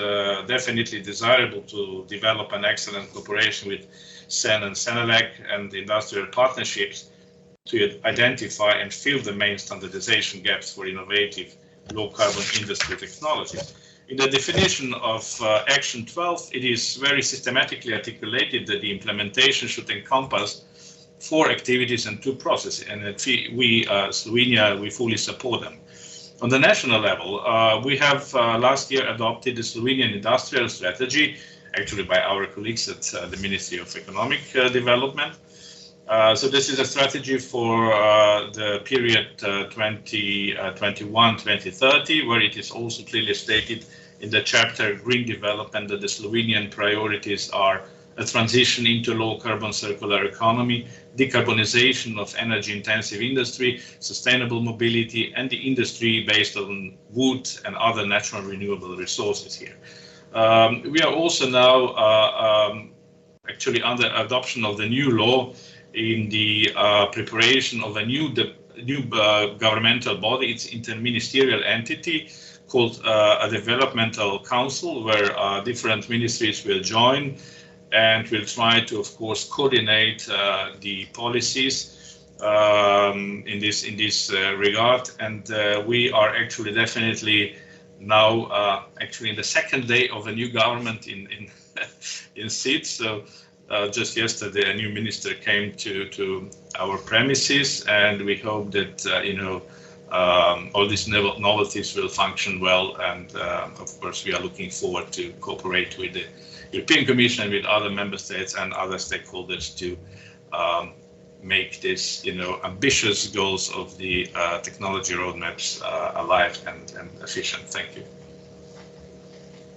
definitely desirable to develop an excellent cooperation with CEN and CENELEC and industrial partnerships to identify and fill the main standardization gaps for innovative low-carbon industry technologies. In the definition of Action 12, it is very systematically articulated that the implementation should encompass 4 activities and 2 processes, and we, Slovenia, we fully support them. On the national level, we have last year adopted the Slovenian industrial strategy, actually by our colleagues at the Ministry of Economic Development. So this is a strategy for the period 2021-2030, where it is also clearly stated in the chapter Green Development that the Slovenian priorities are a transition into low-carbon circular economy, decarbonization of energy-intensive industry, sustainable mobility, and the industry based on wood and other natural renewable resources here. We are also now actually under adoption of the new law in the preparation of a new governmental body. It's interministerial entity called a developmental council, where different ministries will join and will try to, of course, coordinate the policies in this regard. And we are actually definitely now actually in the second day of a new government in seat. So just yesterday, a new minister came to our premises, and we hope that all these novelties will function well. And of course, we are looking forward to cooperate with the European Commission and with other member states and other stakeholders to make this, ambitious goals of the technology roadmaps alive and efficient. Thank you.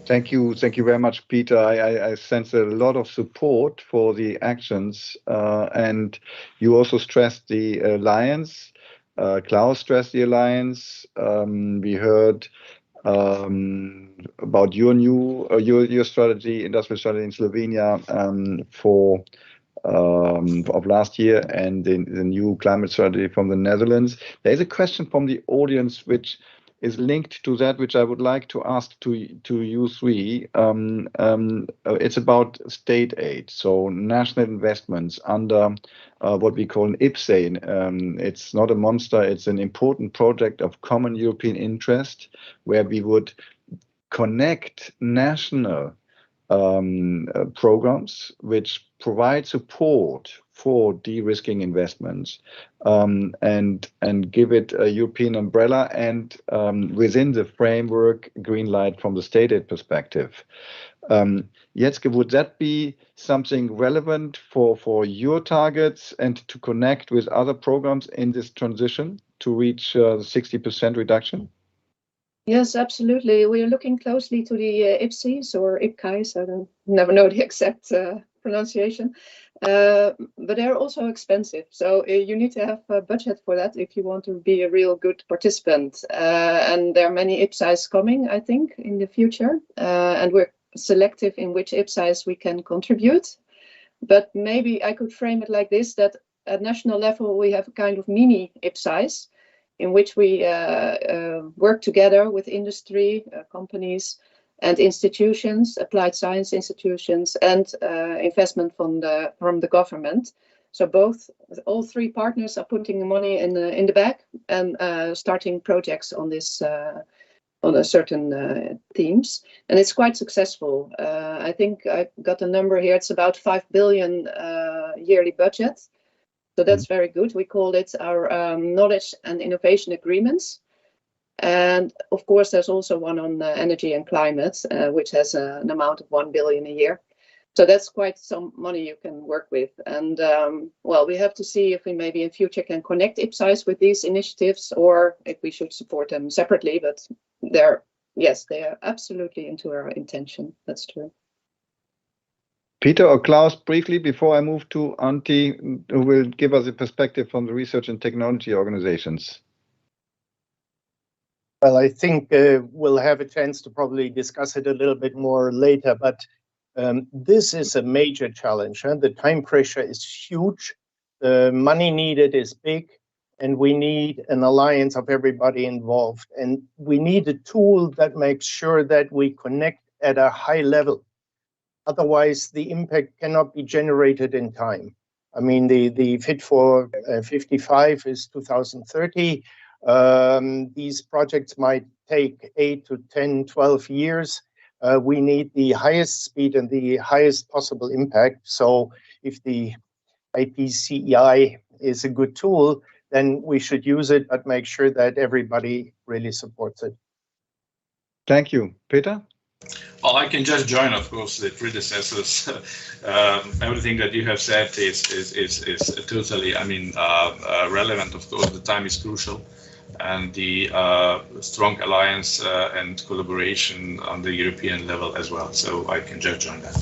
Thank you very much, Peter. I sense a lot of support for the actions, and you also stressed the alliance. Klaus stressed the alliance. We heard about your new your strategy, industrial strategy in Slovenia of last year, and the new climate strategy from the Netherlands. There is a question from the audience which is linked to that, which I would like to ask to you three. It's about state aid, so national investments under what we call an IPCEI. It's not a monster, it's an important project of common European interest, where we would connect national programs which provide support for de-risking investments, and give it a European umbrella, and within the framework green light from the state aid perspective. Jetzke, would that be something relevant for your targets and to connect with other programs in this transition to reach 60% reduction? Yes, absolutely. We are looking closely to the IPCEIs or IPCEIs. I never know the exact pronunciation, but they're also expensive. So you need to have a budget for that if you want to be a real good participant. And there are many IPCEIs coming, I think, in the future. And we're selective in which IPCEIs we can contribute. But maybe I could frame it like this, that at national level, we have a kind of mini IPCEIs in which we work together with industry, companies, and institutions, applied science institutions, and investment from the government. So all 3 partners are putting the money in the bag and starting projects on this on certain themes, and it's quite successful. I think I got a number here. It's about 5 billion yearly budget, so that's very good. We call it our knowledge and innovation agreements. And of course, there's also one on energy and climate, which has an amount of 1 billion a year. So that's quite some money you can work with. And well, we have to see if we maybe in future can connect IPSAIs with these initiatives, or if we should support them separately. But yes, they are absolutely into our intention. That's true. Peter or Klaus, briefly, before I move to Antti, who will give us a perspective from the research and technology organizations. Well, I think we'll have a chance to probably discuss it a little bit more later, but this is a major challenge. The time pressure is huge, the money needed is big, and we need an alliance of everybody involved. And we need a tool that makes sure that we connect at a high level. Otherwise, the impact cannot be generated in time. I mean, the Fit for 55 is 2030. These projects might take 8 to 10, 12 years. We need the highest speed and the highest possible impact. So if the IPCEI is a good tool, then we should use it, but make sure that everybody really supports it. Thank you. Peter? Well, I can just join, of course, the predecessors. Everything that you have said is totally, relevant. Of course, the time is crucial, and the strong alliance and collaboration on the European level as well. So I can just join that.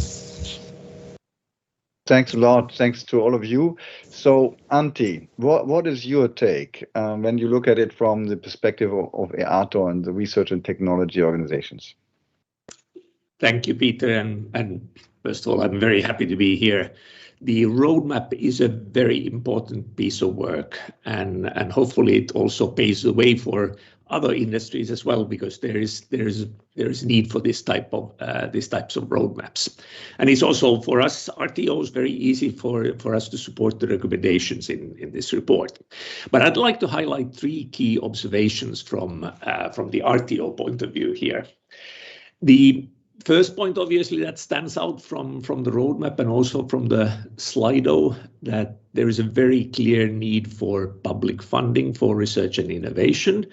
Thanks a lot. Thanks to all of you. So, Antti, what is your take when you look at it from the perspective of EATO and the research and technology organizations? Thank you, Peter. And first of all, I'm very happy to be here. The roadmap is a very important piece of work, and hopefully it also paves the way for other industries as well, because there is need for this types of roadmaps. And it's also for us RTOs very easy for us to support the recommendations in this report. But I'd like to highlight 3 key observations from the RTO point of view here. The first point, obviously, that stands out from the roadmap and also from the Slido, that there is a very clear need for public funding for research and innovation,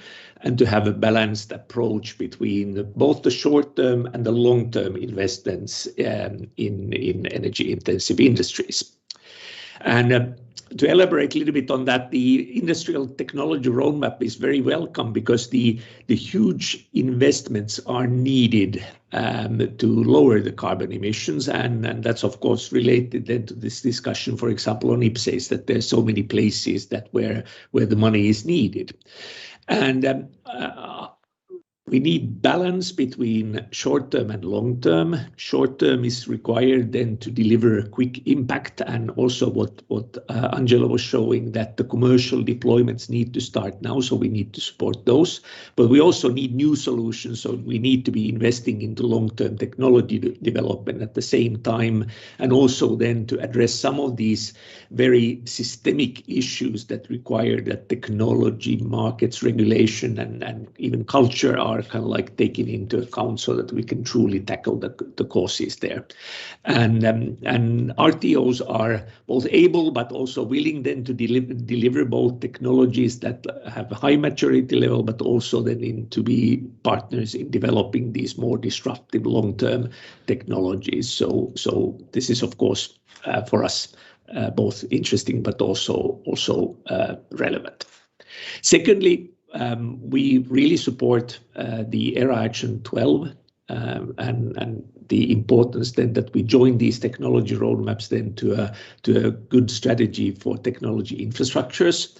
and to have a balanced approach between both the short-term and the long-term investments in energy-intensive industries. And to elaborate a little bit on that, the industrial technology roadmap is very welcome, because the huge investments are needed to lower the carbon emissions, and that's of course related then to this discussion, for example, on IPSAIs, that there's so many places that where the money is needed. And we need balance between short-term and long-term. Short-term is required then to deliver a quick impact, and also what Angela was showing, that the commercial deployments need to start now, so we need to support those. But we also need new solutions, so we need to be investing into long-term technology development at the same time, and also then to address some of these very systemic issues that require that technology, markets, regulation, and even culture are kind of like taken into account, so that we can truly tackle the causes there. And RTOs are both able but also willing then to deliver both technologies that have a high maturity level, but also then to be partners in developing these more disruptive long-term technologies. So this is of course for us both interesting but also relevant. Secondly, we really support the ERA Action 12 and the importance then that we join these technology roadmaps then to a good strategy for technology infrastructures,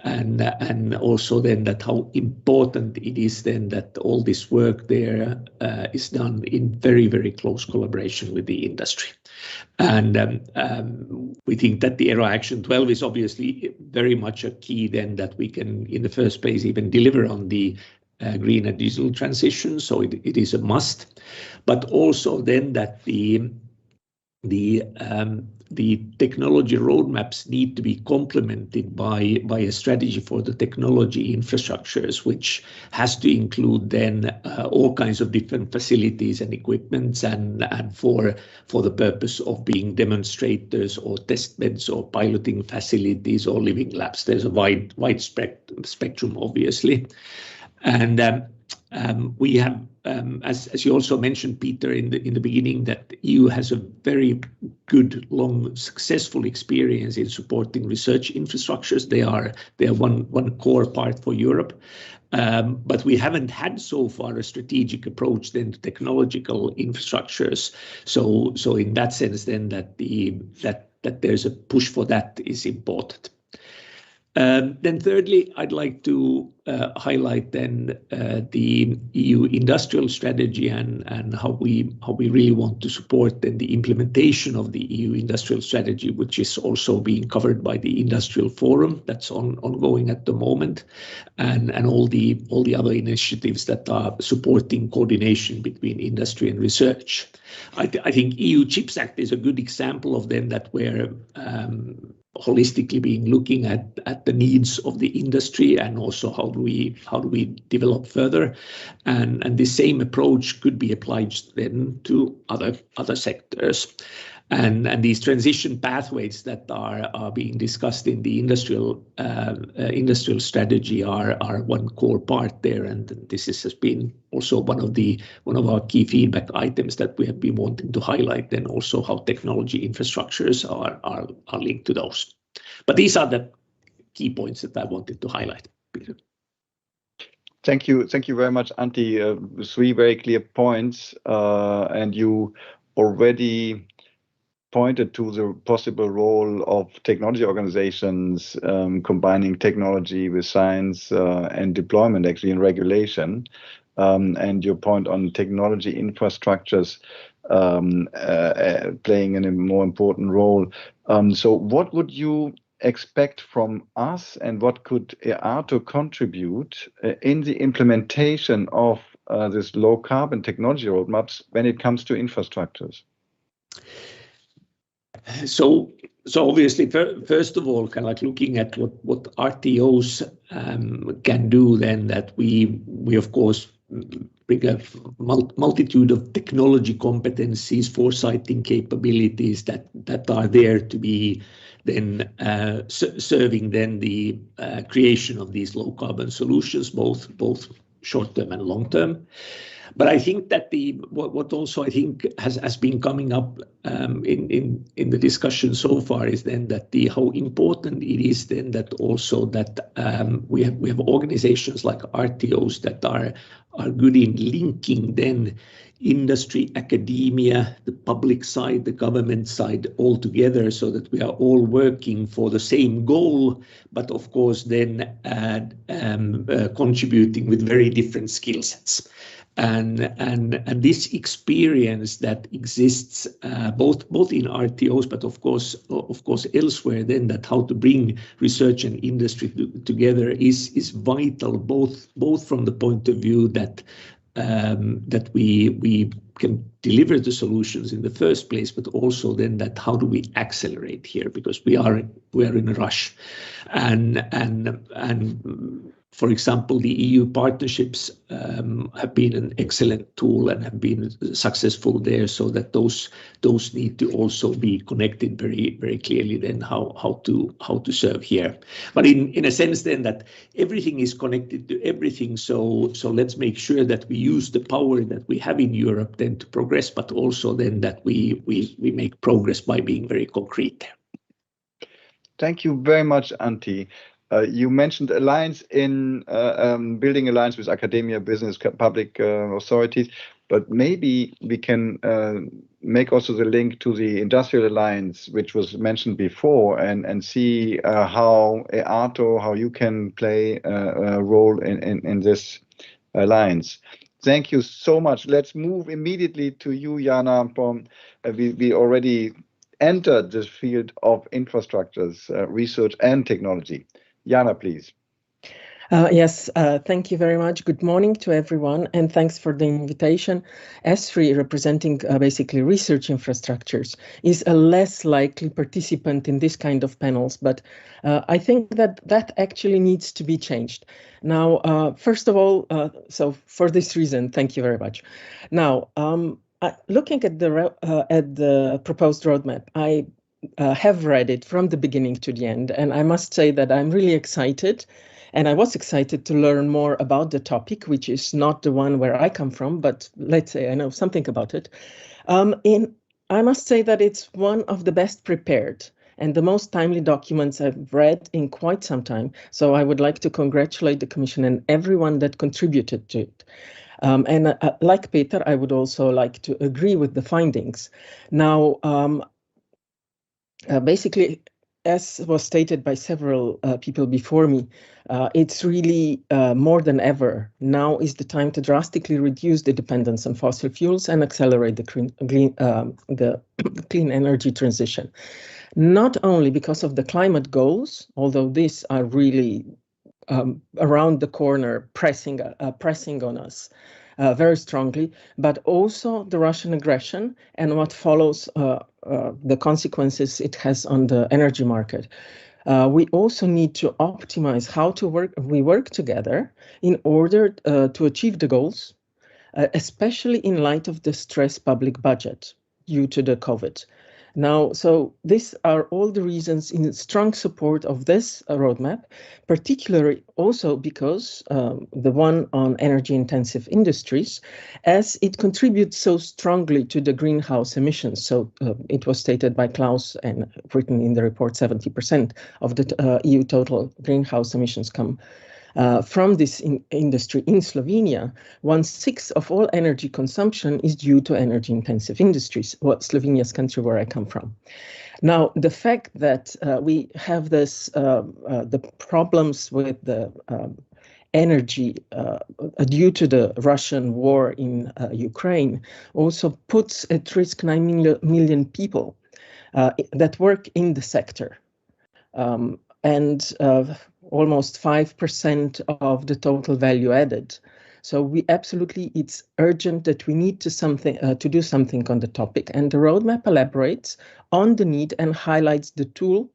and also then that how important it is then that all this work there is done in very, very close collaboration with the industry. And we think that the ERA Action 12 is obviously very much a key then that we can in the first place even deliver on the green and digital transition, so it is a must, but also then that the the technology roadmaps need to be complemented by a strategy for the technology infrastructures, which has to include then all kinds of different facilities and equipments, and for the purpose of being demonstrators or test beds or piloting facilities or living labs. There's a wide spectrum, obviously. And we have, as you also mentioned, Peter, in the beginning, that the EU has a very good, long, successful experience in supporting research infrastructures. They are one core part for Europe, but we haven't had so far a strategic approach then to technological infrastructures. So in that sense, then that there's a push for that is important. Then thirdly, I'd like to highlight then the EU industrial strategy and how we really want to support then the implementation of the EU industrial strategy, which is also being covered by the Industrial Forum that's ongoing at the moment, and all the other initiatives that are supporting coordination between industry and research. I think EU Chips Act is a good example of them, that we're holistically being looking at the needs of the industry and also how do we develop further, and the same approach could be applied then to other sectors. And these transition pathways that are being discussed in the industrial strategy are one core part there, and this has been also one of our key feedback items that we have been wanting to highlight. Then also how technology infrastructures are linked to those. But these are the key points that I wanted to highlight, Peter. Thank you very much, Antti. 3 very clear points, and you already pointed to the possible role of technology organizations combining technology with science and deployment, actually, in regulation, and your point on technology infrastructures playing a more important role. So what would you expect from us, and what could EATO contribute in the implementation of this low carbon technology roadmaps when it comes to infrastructures? So obviously, first of all, kind of like looking at what RTOs can do, then that we of course bring a multitude of technology competencies, foresighting capabilities that are there to be then serving then the creation of these low carbon solutions, both short term and long term. But I think that what also I think has been coming up in the discussion so far is then that how important it is then that also that we have organizations like RTOs that are good in linking then industry, academia, the public side, the government side all together, so that we are all working for the same goal, but of course then contributing with very different skill sets. And this experience that exists both in RTOs, but of course elsewhere, then that how to bring research and industry together is vital, both from the point of view that we can deliver the solutions in the first place, but also then that how do we accelerate here, because we are in a rush, and for example, the EU partnerships have been an excellent tool and have been successful there, so that those need to also be connected very, very clearly then how to serve here. But in a sense then that everything is connected to everything, so let's make sure that we use the power that we have in Europe then to progress, but also then that we make progress by being very concrete there. Thank you very much, Antti. You mentioned alliance in building alliance with academia, business, public authorities, but maybe we can make also the link to the industrial alliance, which was mentioned before, and see how EATO, how you can play a role in this alliance. Thank you so much. Let's move immediately to you, Jana. We already entered this field of infrastructures, research and technology. Jana, please. Yes, thank you very much. Good morning to everyone, and thanks for the invitation. S3, representing basically research infrastructures, is a less likely participant in this kind of panels, but I think that actually needs to be changed. Now, first of all, so for this reason, thank you very much. Now, looking at the proposed roadmap, I have read it from the beginning to the end, and I must say that I'm really excited. And I was excited to learn more about the topic, which is not the one where I come from, but let's say I know something about it. I must say that it's one of the best prepared and the most timely documents I've read in quite some time. So I would like to congratulate the Commission and everyone that contributed to it. And like Peter, I would also like to agree with the findings. Now, basically, as was stated by several people before me, it's really more than ever. Now is the time to drastically reduce the dependence on fossil fuels and accelerate the clean energy transition. Not only because of the climate goals, although these are really around the corner, pressing on us very strongly, but also the Russian aggression and what follows the consequences it has on the energy market. We also need to optimize how we work together in order to achieve the goals, especially in light of the stressed public budget due to the COVID. Now, so these are all the reasons in strong support of this roadmap, particularly also because the one on energy intensive industries, as it contributes so strongly to the greenhouse emissions. So it was stated by Klaus and written in the report, 70% of the EU total greenhouse emissions come from this industry in Slovenia. 1/6 of all energy consumption is due to energy intensive industries, Slovenia's country where I come from. Now, the fact that we have the problems with the energy due to the Russian war in Ukraine also puts at risk 9 million people that work in the sector. And almost 5% of the total value added. So it's urgent that we need to do something on the topic. And the roadmap elaborates on the need and highlights the tool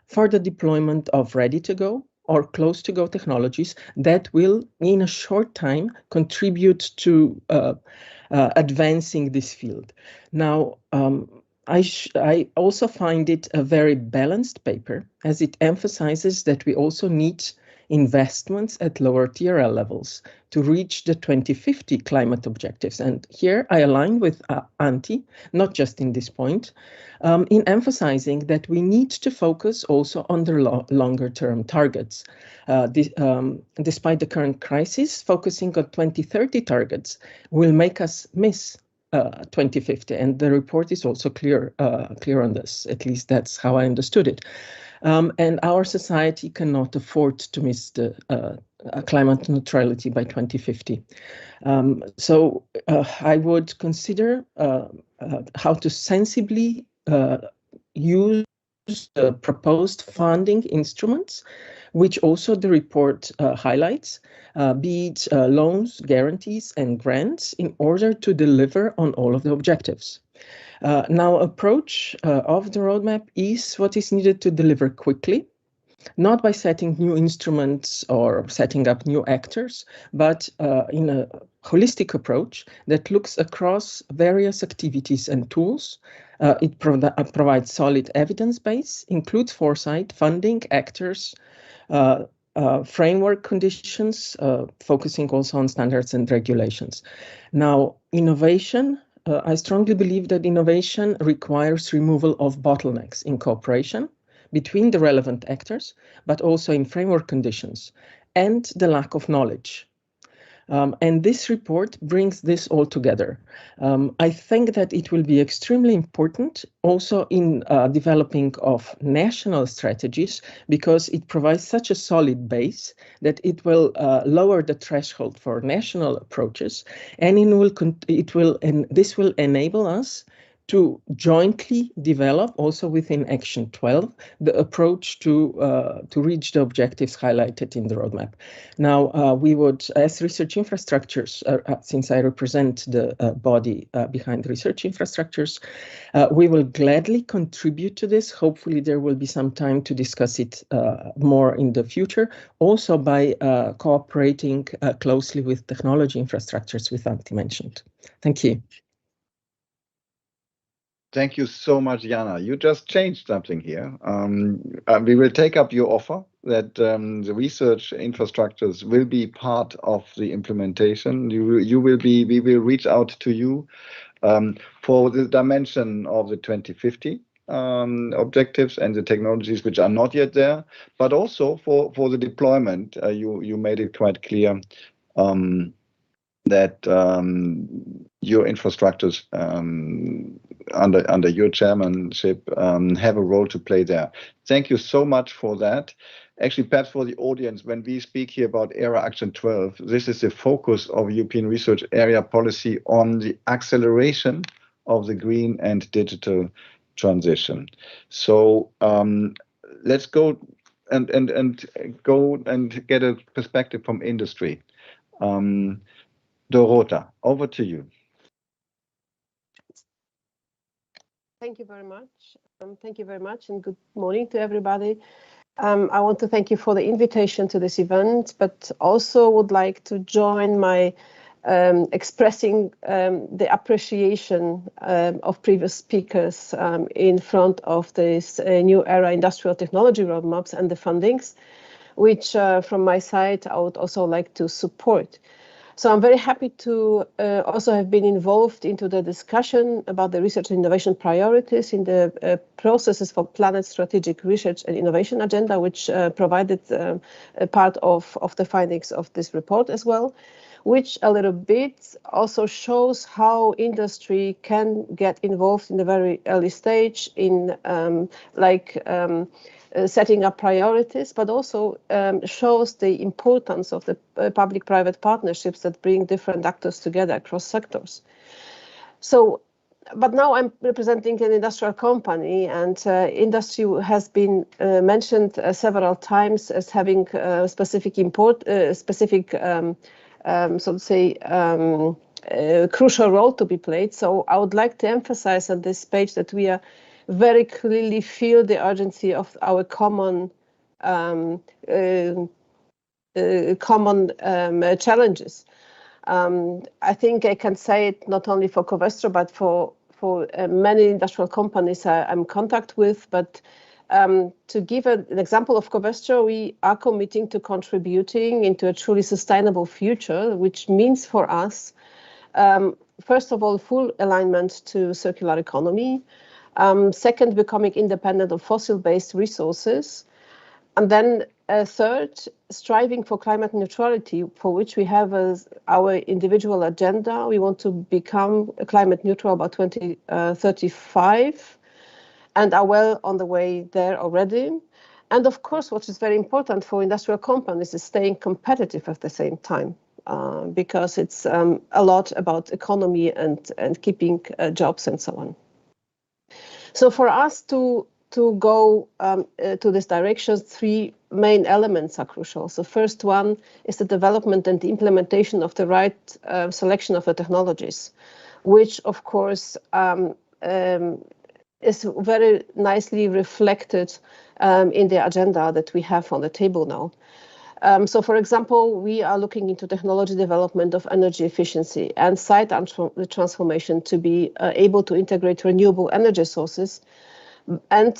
for the deployment of ready-to-go or close-to-go technologies that will, in a short time, contribute to advancing this field. Now, I also find it a very balanced paper, as it emphasizes that we also need investments at lower TRL levels to reach the 2050 climate objectives. And here I align with Antti, not just in this point, in emphasizing that we need to focus also on the longer term targets. Despite the current crisis, focusing on 2030 targets will make us miss 2050, and the report is also clear on this. At least that's how I understood it. And our society cannot afford to miss the climate neutrality by 2050. So I would consider how to sensibly use the proposed funding instruments, which also the report highlights, be it loans, guarantees, and grants, in order to deliver on all of the objectives. Now, approach of the roadmap is what is needed to deliver quickly, not by setting new instruments or setting up new actors, but in a holistic approach that looks across various activities and tools. It provides solid evidence base, includes foresight, funding, actors, framework conditions, focusing also on standards and regulations. Now, innovation, I strongly believe that innovation requires removal of bottlenecks in cooperation between the relevant actors, but also in framework conditions and the lack of knowledge. And this report brings this all together. I think that it will be extremely important also in developing of national strategies, because it provides such a solid base that it will lower the threshold for national approaches, and this will enable us to jointly develop, also within Action 12, the approach to reach the objectives highlighted in the roadmap. Now, we would, as research infrastructures, since I represent the body behind research infrastructures, we will gladly contribute to this. Hopefully, there will be some time to discuss it more in the future, also by cooperating closely with technology infrastructures with Antti mentioned. Thank you. Thank you so much, Jana. You just changed something here. We will take up your offer that the research infrastructures will be part of the implementation. We will reach out to you for the dimension of the 2050 objectives and the technologies which are not yet there, but also for the deployment. You made it quite clear that your infrastructures under your chairmanship have a role to play there. Thank you so much for that. Actually, perhaps for the audience, when we speak here about ERA Action 12, this is the focus of European research area policy on the acceleration of the green and digital transition. So let's go and get a perspective from industry. Dorota, over to you. Thank you very much. Thank you very much, and good morning to everybody. I want to thank you for the invitation to this event, but also would like to join my expressing the appreciation of previous speakers in front of this new era industrial technology roadmaps and the fundings, which from my side I would also like to support. So I'm very happy to also have been involved into the discussion about the research and innovation priorities in the processes for Planet Strategic Research and Innovation Agenda, which provided a part of the findings of this report as well, which a little bit also shows how industry can get involved in the very early stage in setting up priorities, but also shows the importance of the public-private partnerships that bring different actors together across sectors. So, but now I'm representing an industrial company, and industry has been mentioned several times as having specific so to say, crucial role to be played. So I would like to emphasize on this page that we are very clearly feel the urgency of our common challenges. I think I can say it not only for Covestro, but for many industrial companies I'm in contact with. But to give an example of Covestro, we are committing to contributing into a truly sustainable future, which means for us, first of all, full alignment to circular economy. Second, becoming independent of fossil-based resources. And then third, striving for climate neutrality, for which we have as our individual agenda. We want to become climate neutral by 2035 and are well on the way there already. And of course, what is very important for industrial companies is staying competitive at the same time, because it's a lot about economy and keeping jobs and so on. So for us to go to this direction, three main elements are crucial. So first one is the development and the implementation of the right selection of the technologies, which of course is very nicely reflected in the agenda that we have on the table now. So, for example, we are looking into technology development of energy efficiency and site transformation to be able to integrate renewable energy sources, and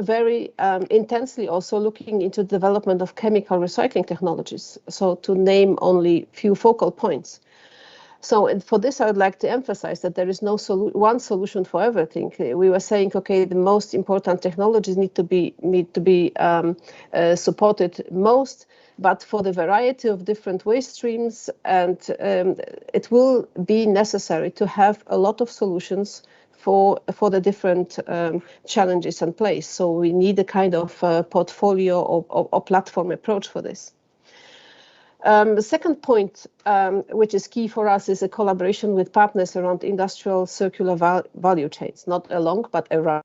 very intensely also looking into development of chemical recycling technologies. So, to name only few focal points. So, and for this, I would like to emphasize that there is no one solution for everything. We were saying, okay, the most important technologies need to be supported most, but for the variety of different waste streams, and it will be necessary to have a lot of solutions for the different challenges in place. So we need a kind of portfolio or platform approach for this. The second point, which is key for us, is a collaboration with partners around industrial circular value chains, not along, but around.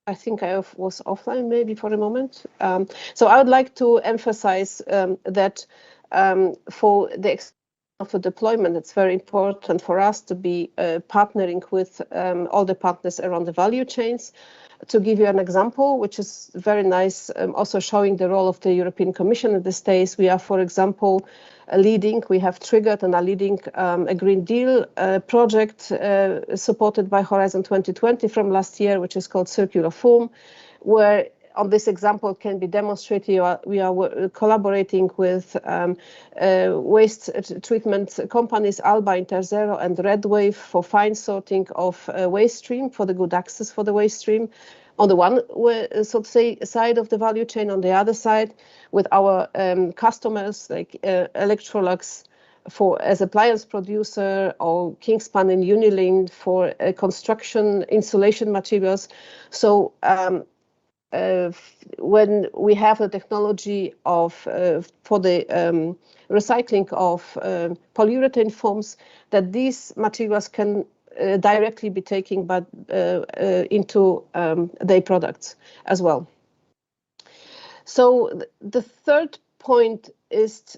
I think I was offline maybe for a moment. So I would like to emphasize that for the of the deployment, it's very important for us to be partnering with all the partners around the value chains. To give you an example, which is very nice, also showing the role of the European Commission in this case, we are, for example, we have triggered and are leading a Green Deal project supported by Horizon 2020 from last year, which is called Circular Foam, where on this example can be demonstrated. We are collaborating with waste treatment companies, Alba, Interzero, and Red Wave for fine sorting of waste stream, for the good access for the waste stream. On the one, so to say, side of the value chain, on the other side, with our customers like Electrolux as appliance producer, or Kingspan and Unilin for construction insulation materials. So when we have the technology for the recycling of polyurethane foams, that these materials can directly be taken into their products as well. So the third point is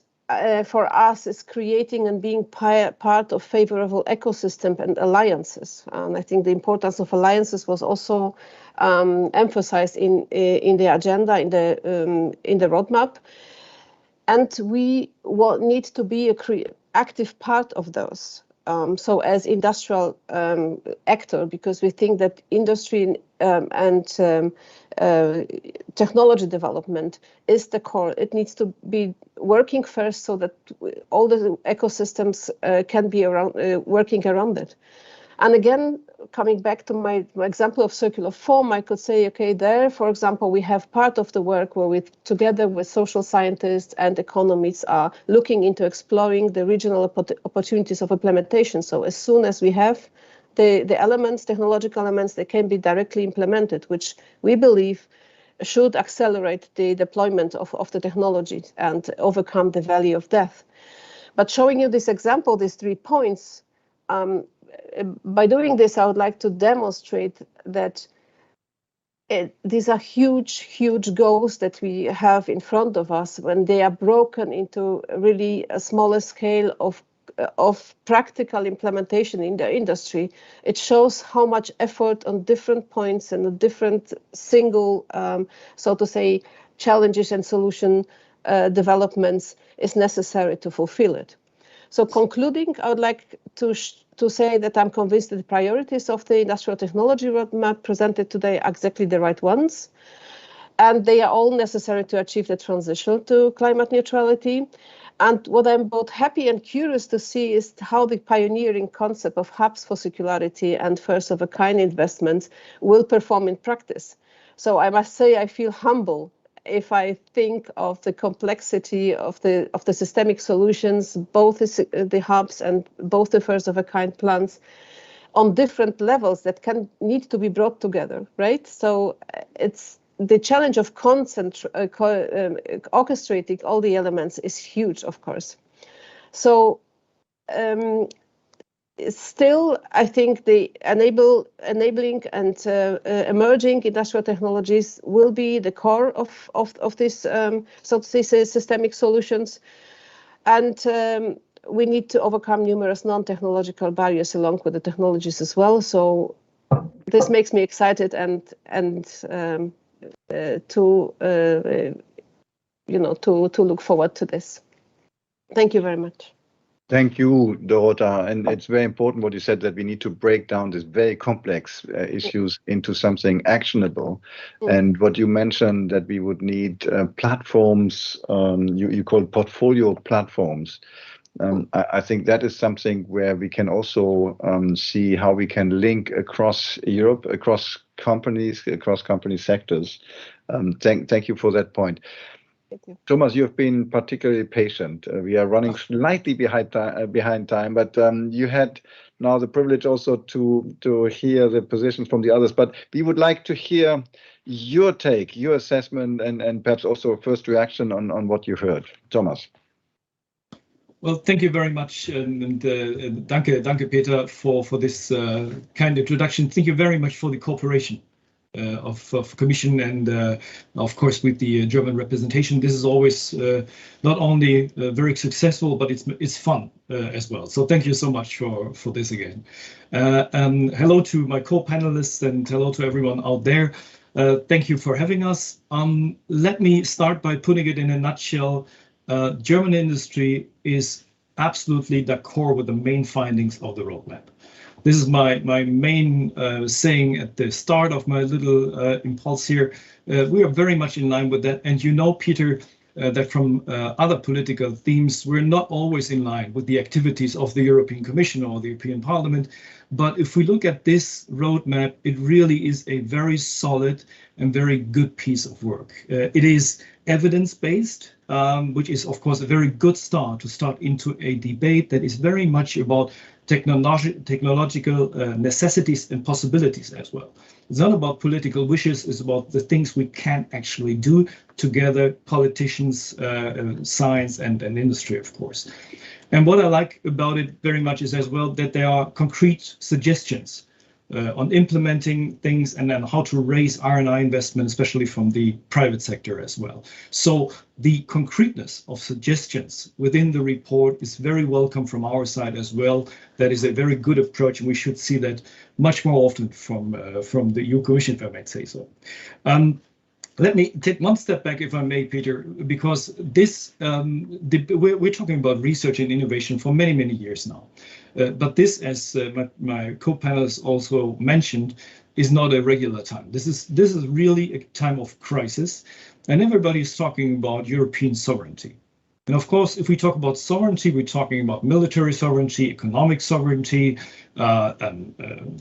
for us is creating and being part of favorable ecosystem and alliances. And I think the importance of alliances was also emphasized in the agenda, in the roadmap. And we need to be an active part of those. So as industrial actor, because we think that industry and technology development is the core. It needs to be working first so that all the ecosystems can be working around it. And again, coming back to my example of circular foam, I could say, okay, there, for example, we have part of the work where we, together with social scientists and economists, are looking into exploring the regional opportunities of implementation. So as soon as we have the elements, technological elements, they can be directly implemented, which we believe should accelerate the deployment of the technology and overcome the valley of death. But showing you this example, these 3 points, by doing this, I would like to demonstrate that these are huge, huge goals that we have in front of us. When they are broken into really a smaller scale of practical implementation in the industry, it shows how much effort on different points and the different single, so to say, challenges and solution developments is necessary to fulfill it. So concluding, I would like to say that I'm convinced that the priorities of the industrial technology roadmap presented today are exactly the right ones. And they are all necessary to achieve the transition to climate neutrality. And what I'm both happy and curious to see is how the pioneering concept of hubs for circularity and first-of-a-kind investments will perform in practice. So I must say I feel humble if I think of the complexity of the systemic solutions, both the hubs and both the first-of-a-kind plants on different levels that need to be brought together, right? So it's the challenge of orchestrating all the elements is huge, of course. So still, I think the enabling and emerging industrial technologies will be the core of this, so to say, systemic solutions. And we need to overcome numerous non-technological barriers along with the technologies as well. So this makes me excited and to look forward to this. Thank you very much. Thank you, Dorota. And it's very important what you said, that we need to break down these very complex issues into something actionable. And what you mentioned, that we would need platforms, you call portfolio platforms. I think that is something where we can also see how we can link across Europe, across company sectors. Thank you for that point. Thomas, you've been particularly patient. We are running slightly behind time, but you had now the privilege also to hear the positions from the others. But we would like to hear your take, your assessment, and perhaps also first reaction on what you heard. Thomas. Well, thank you very much, and danke, Peter, for this kind introduction. Thank you very much for the cooperation of Commission and of course with the German representation. This is always not only very successful, but it's fun as well. So thank you so much for this again. And hello to my co-panelists and hello to everyone out there. Thank you for having us. Let me start by putting it in a nutshell. German industry is absolutely d'accord with the main findings of the roadmap. This is my main saying at the start of my little impulse here. We are very much in line with that. And you know, Peter, that from other political themes, we're not always in line with the activities of the European Commission or the European Parliament. But if we look at this roadmap, it really is a very solid and very good piece of work. It is evidence-based, which is, of course, a very good start to start into a debate that is very much about technological necessities and possibilities as well. It's not about political wishes, it's about the things we can actually do together, politicians, science, and industry, of course. And what I like about it very much is as well that there are concrete suggestions on implementing things and then how to raise R&I investment, especially from the private sector as well. So the concreteness of suggestions within the report is very welcome from our side as well. That is a very good approach, and we should see that much more often from the EU Commission, if I might say so. Let me take one step back, if I may, Peter, because this we're talking about research and innovation for many, many years now. But this, as my co-panelists also mentioned, is not a regular time. This is really a time of crisis, and everybody is talking about European sovereignty. And of course, if we talk about sovereignty, we're talking about military sovereignty, economic sovereignty,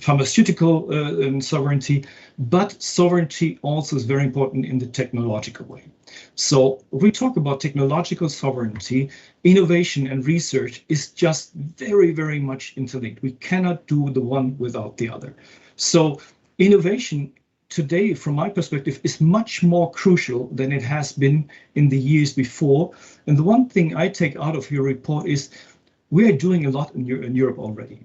pharmaceutical sovereignty, but sovereignty also is very important in the technological way. So when we talk about technological sovereignty, innovation and research is just very, very much interlinked. We cannot do the one without the other. So innovation today, from my perspective, is much more crucial than it has been in the years before. And the one thing I take out of your report is we are doing a lot in Europe already.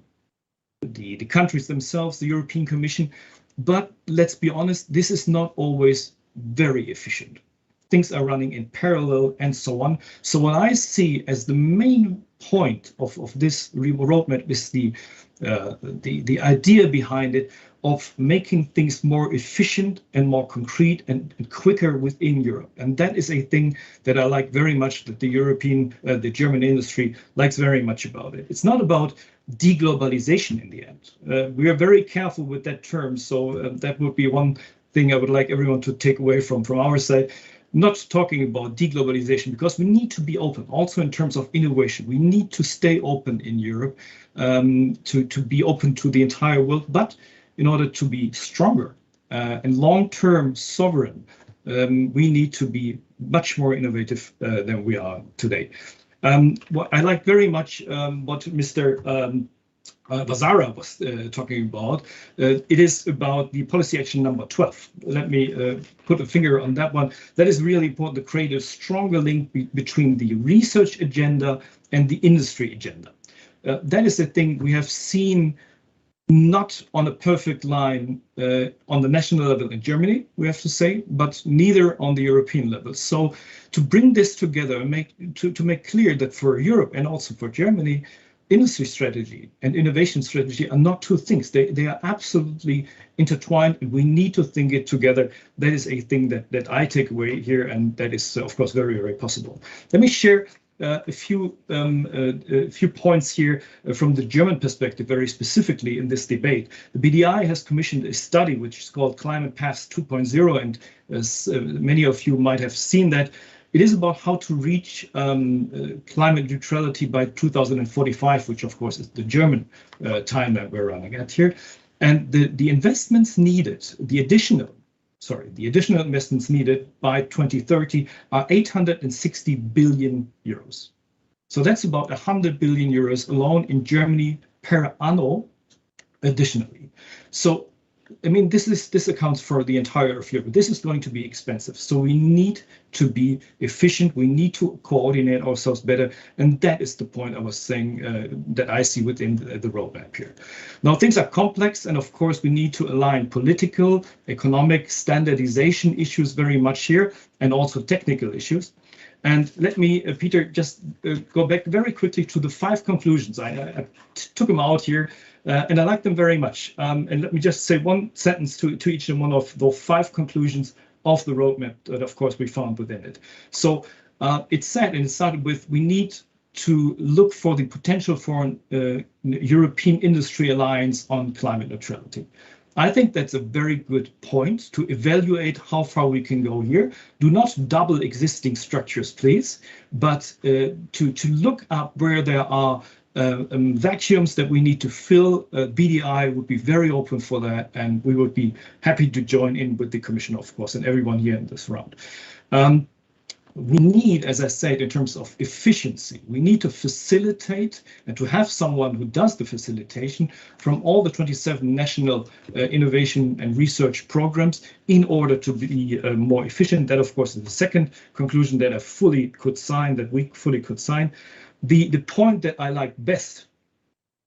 The countries themselves, the European Commission, but let's be honest, this is not always very efficient. Things are running in parallel and so on. So what I see as the main point of this roadmap is the idea behind it of making things more efficient and more concrete and quicker within Europe. And that is a thing that I like very much, that the German industry likes very much about it. It's not about deglobalization in the end. We are very careful with that term. So that would be one thing I would like everyone to take away from our side. Not talking about deglobalization, because we need to be open also in terms of innovation. We need to stay open in Europe, to be open to the entire world. But in order to be stronger and long-term sovereign, we need to be much more innovative than we are today. What I like very much what Mr. Vazara was talking about. It is about the policy action number 12. Let me put a finger on that one. That is really important to create a stronger link between the research agenda and the industry agenda. That is the thing we have seen not on a perfect line on the national level in Germany, we have to say, but neither on the European level. So to bring this together and make clear that for Europe and also for Germany, industry strategy and innovation strategy are not two things. They are absolutely intertwined, and we need to think it together. That is a thing that I take away here, and that is, of course, very, very possible. Let me share a few points here from the German perspective, very specifically in this debate. The BDI has commissioned a study which is called Climate Path 2.0, and as many of you might have seen that, it is about how to reach climate neutrality by 2045, which of course is the German timeline we're running at here. And the investments needed, the additional the additional investments needed by 2030 are 860 billion euros. So that's about 100 billion euros alone in Germany per annum additionally. So, I mean, this accounts for the entire of Europe. This is going to be expensive. So we need to be efficient. We need to coordinate ourselves better. And that is the point I was saying that I see within the roadmap here. Now, things are complex. And of course, we need to align political, economic, standardization issues very much here, and also technical issues. And let me, Peter, just go back very quickly to the 5 conclusions. I took them out here. And I like them very much. And let me just say one sentence to each and one of those 5 conclusions of the roadmap that, of course, we found within it. So it said, and it started with, we need to look for the potential for an European industry alliance on climate neutrality. I think that's a very good point to evaluate how far we can go here. Do not double existing structures, please, but to look up where there are vacuums that we need to fill. BDI would be very open for that, and we would be happy to join in with the Commission, of course, and everyone here in this round. We need, as I said, in terms of efficiency, we need to facilitate and to have someone who does the facilitation from all the 27 national innovation and research programs in order to be more efficient. That, of course, is the second conclusion that I fully could sign, that we fully could sign. The point that I like best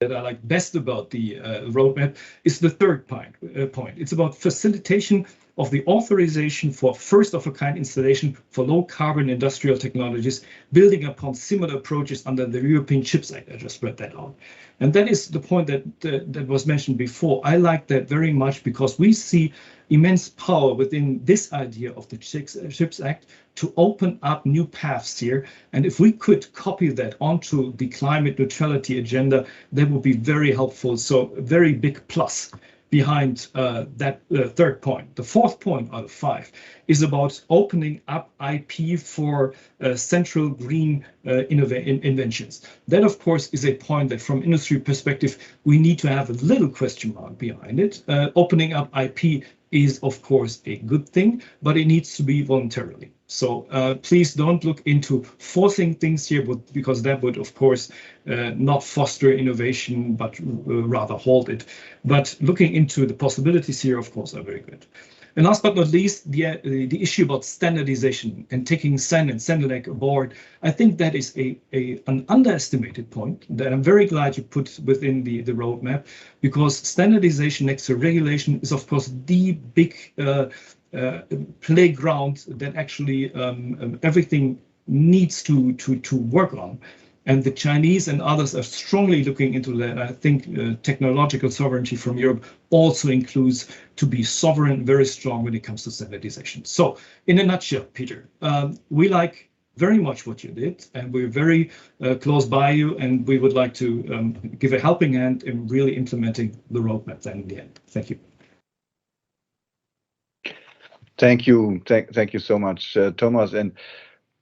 about the roadmap is the third point. It's about facilitation of the authorization for first-of-a-kind installation for low-carbon industrial technologies, building upon similar approaches under the European Chips Act. I just read that out. And that is the point that was mentioned before. I like that very much because we see immense power within this idea of the Chips Act to open up new paths here. And if we could copy that onto the climate neutrality agenda, that would be very helpful. So a very big plus behind that third point. The fourth point out of 5 is about opening up IP for central green inventions. That, of course, is a point that from industry perspective, we need to have a little question mark behind it. Opening up IP is, of course, a good thing, but it needs to be voluntarily. So please don't look into forcing things here, because that would, of course, not foster innovation, but rather halt it. But looking into the possibilities here, of course, are very good. And last but not least, the issue about standardization and taking SEN and SENELEC aboard. I think that is an underestimated point that I'm very glad you put within the roadmap, because standardization next to regulation is, of course, the big playground that actually everything needs to work on. And the Chinese and others are strongly looking into that. I think technological sovereignty from Europe also includes to be sovereign, very strong when it comes to standardization. So in a nutshell, Peter, we like very much what you did, and we're very close by you, and we would like to give a helping hand in really implementing the roadmap then in the end. Thank you. Thank you. Thank you so much, Thomas. And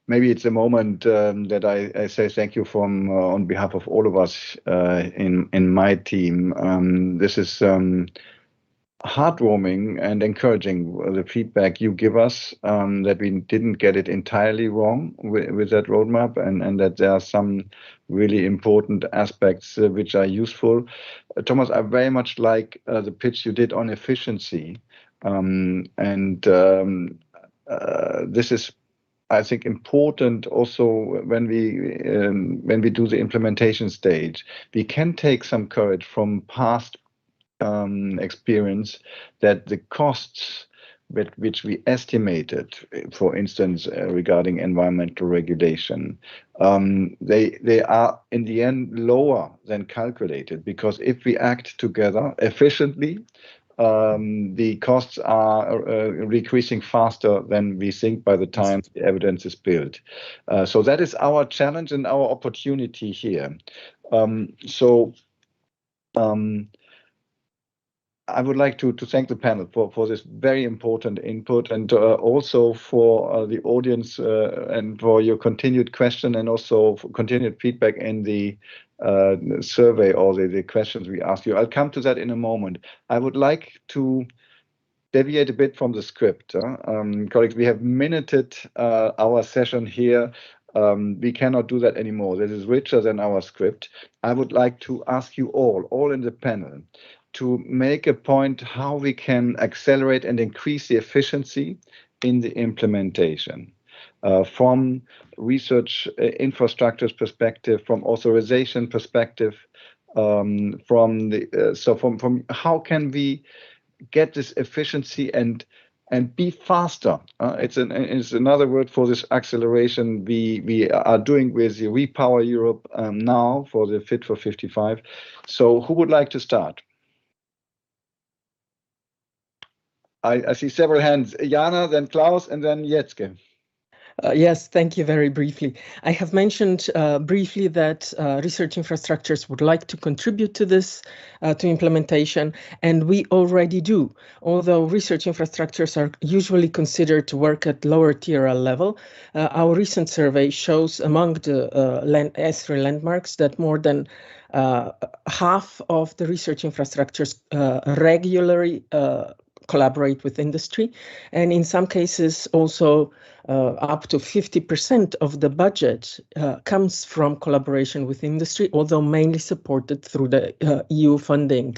maybe it's a moment that I say thank you from on behalf of all of us in my team. This is heartwarming and encouraging, the feedback you give us, that we didn't get it entirely wrong with that roadmap, and that there are some really important aspects which are useful. Thomas, I very much like the pitch you did on efficiency. This is, I think, important also when we do the implementation stage. We can take some courage from past experience that the costs which we estimated, for instance, regarding environmental regulation, they are in the end lower than calculated, because if we act together efficiently, the costs are decreasing faster than we think by the time the evidence is built. So that is our challenge and our opportunity here. I would like to thank the panel for this very important input, and also for the audience and for your continued question, and also for continued feedback in the survey or the questions we asked you. I'll come to that in a moment. I would like to deviate a bit from the script. Colleagues, we have minuted our session here. We cannot do that anymore. This is richer than our script. I would like to ask you all in the panel, to make a point how we can accelerate and increase the efficiency in the implementation. From research infrastructures perspective, from authorization perspective, from how can we get this efficiency and be faster. It's another word for this acceleration we are doing with the Repower Europe now for the Fit for 55. So who would like to start? I see several hands. Jana, then Klaus, and then Jetzke. Yes, thank you. Very briefly. I have mentioned briefly that research infrastructures would like to contribute to this, to implementation, and we already do. Although research infrastructures are usually considered to work at lower TRL level, our recent survey shows among the S3 landmarks that more than half of the research infrastructures regularly collaborate with industry, and in some cases also up to 50% of the budget comes from collaboration with industry, although mainly supported through the EU funding.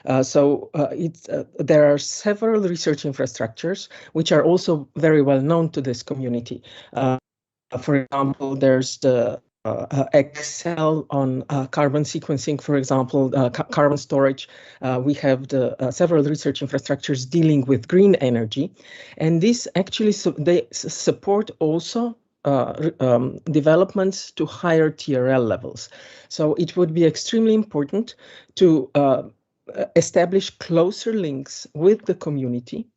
There are several research infrastructures which are also very well known to this community. For example, there's the Excel on carbon sequencing, for example, carbon storage. We have the several research infrastructures dealing with green energy, and this actually they support also developments to higher TRL levels. So it would be extremely important to establish closer links with the community,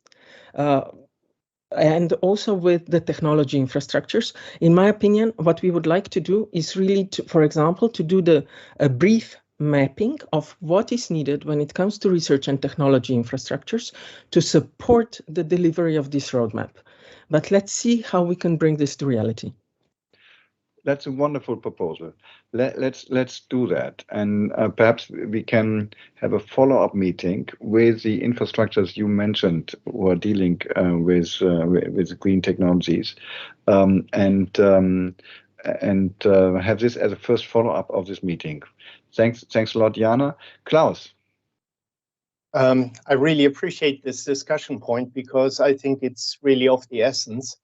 and also with the technology infrastructures. In my opinion, what we would like to do is really, for example, to do a brief mapping of what is needed when it comes to research and technology infrastructures to support the delivery of this roadmap. But let's see how we can bring this to reality. That's a wonderful proposal. Let's do that, and perhaps we can have a follow-up meeting with the infrastructures you mentioned who are dealing with green technologies, and have this as a first follow-up of this meeting. Thanks a lot, Jana. Klaus. I really appreciate this discussion point because I think it's really of the essence.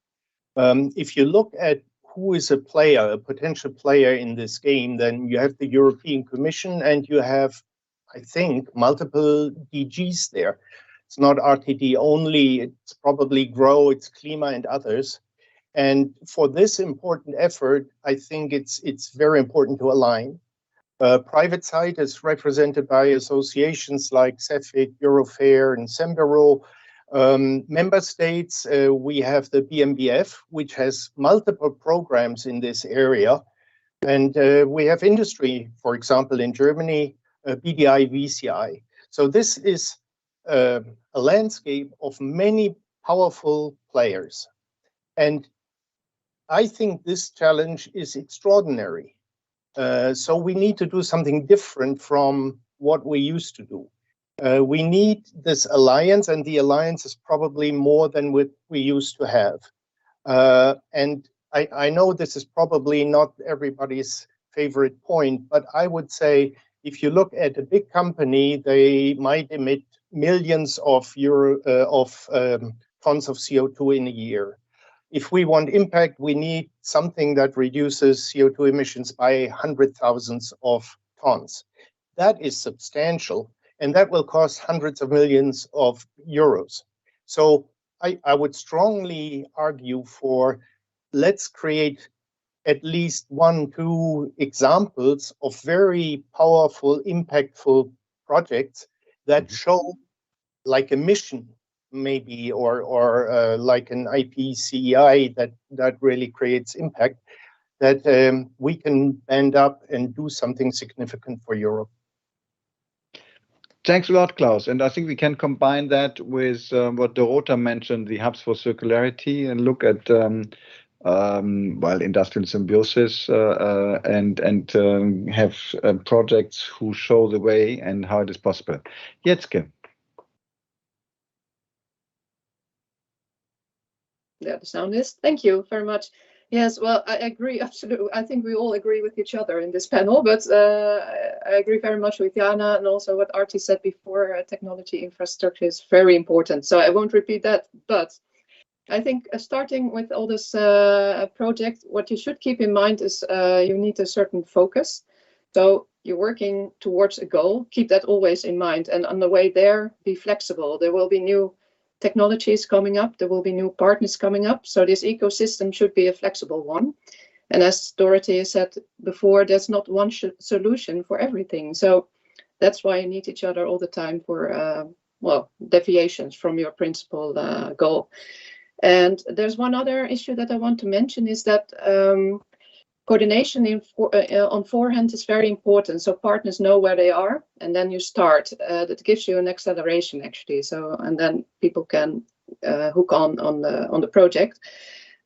If you look at who is a player, a potential player in this game, then you have the European Commission and you have, I think, multiple DGs there. It's not RTD only, it's probably GROW, it's Klima and others. And for this important effort, I think it's very important to align. Private side is represented by associations like CEFIC, Eurofair, and Sembero. Member states, we have the BMBF, which has multiple programs in this area. And we have industry, for example, in Germany, BDI, VCI. So this is a landscape of many powerful players. And I think this challenge is extraordinary. So we need to do something different from what we used to do. We need this alliance, and the alliance is probably more than what we used to have. And I know this is probably not everybody's favorite point, but I would say if you look at a big company, they might emit millions of tons of CO2 in a year. If we want impact, we need something that reduces CO2 emissions by 100,000 of tons. That is substantial. And that will cost hundreds of millions of euros. So I would strongly argue for let's create at least 1-2 examples of very powerful, impactful projects that show like a mission maybe, or like an IPCEI that really creates impact, that we can band up and do something significant for Europe. Thanks a lot, Klaus. And I think we can combine that with what Dorota mentioned, the hubs for circularity, and look at industrial symbiosis and have projects who show the way and how it is possible. Jetzke. there the sound is. Thank you very much. Yes, well, I agree, absolutely. I think we all agree with each other in this panel, but I agree very much with Jana and also what Artie said before, technology infrastructure is very important. So I won't repeat that, but I think starting with all this project, what you should keep in mind is you need a certain focus. So you're working towards a goal, keep that always in mind. And on the way there, be flexible. There will be new technologies coming up. There will be new partners coming up. So this ecosystem should be a flexible one. And as Dorothy said before, there's not one solution for everything. So that's why you need each other all the time for, well, deviations from your principal goal. And there's one other issue that I want to mention is that coordination on forehand is very important. So partners know where they are, and then you start. That gives you an acceleration, actually. So and then people can hook on the project.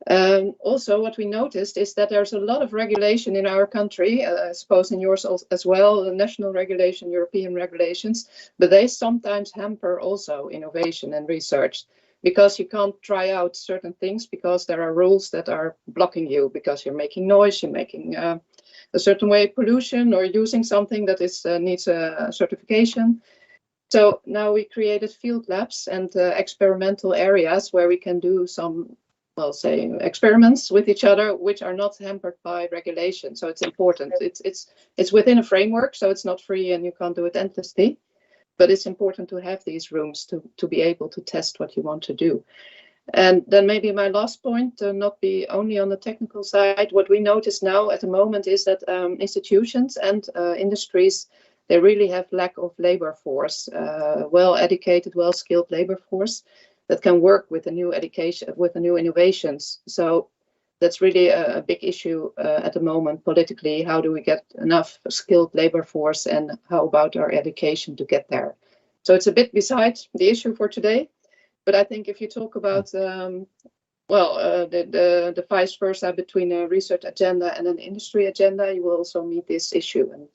Also, what we noticed is that there's a lot of regulation in our country. I suppose in yours as well, the national regulation, European regulations, but they sometimes hamper also innovation and research. Because you can't try out certain things because there are rules that are blocking you because you're making noise, you're making a certain way of pollution or using something that is needs a certification. So now we created field labs and experimental areas where we can do some, well, say experiments with each other, which are not hampered by regulation. So it's important. It's within a framework, so it's not free and you can't do it endlessly. But it's important to have these rooms to be able to test what you want to do. And then maybe my last point, not be only on the technical side, what we notice now at the moment is that institutions and industries, they really have lack of labor force, well-educated, well-skilled labor force that can work with the new education, with the new innovations. So that's really a big issue at the moment politically. How do we get enough skilled labor force and how about our education to get there? So it's a bit beside the issue for today, but I think if you talk about, the vice versa between a research agenda and an industry agenda, you will also meet this issue and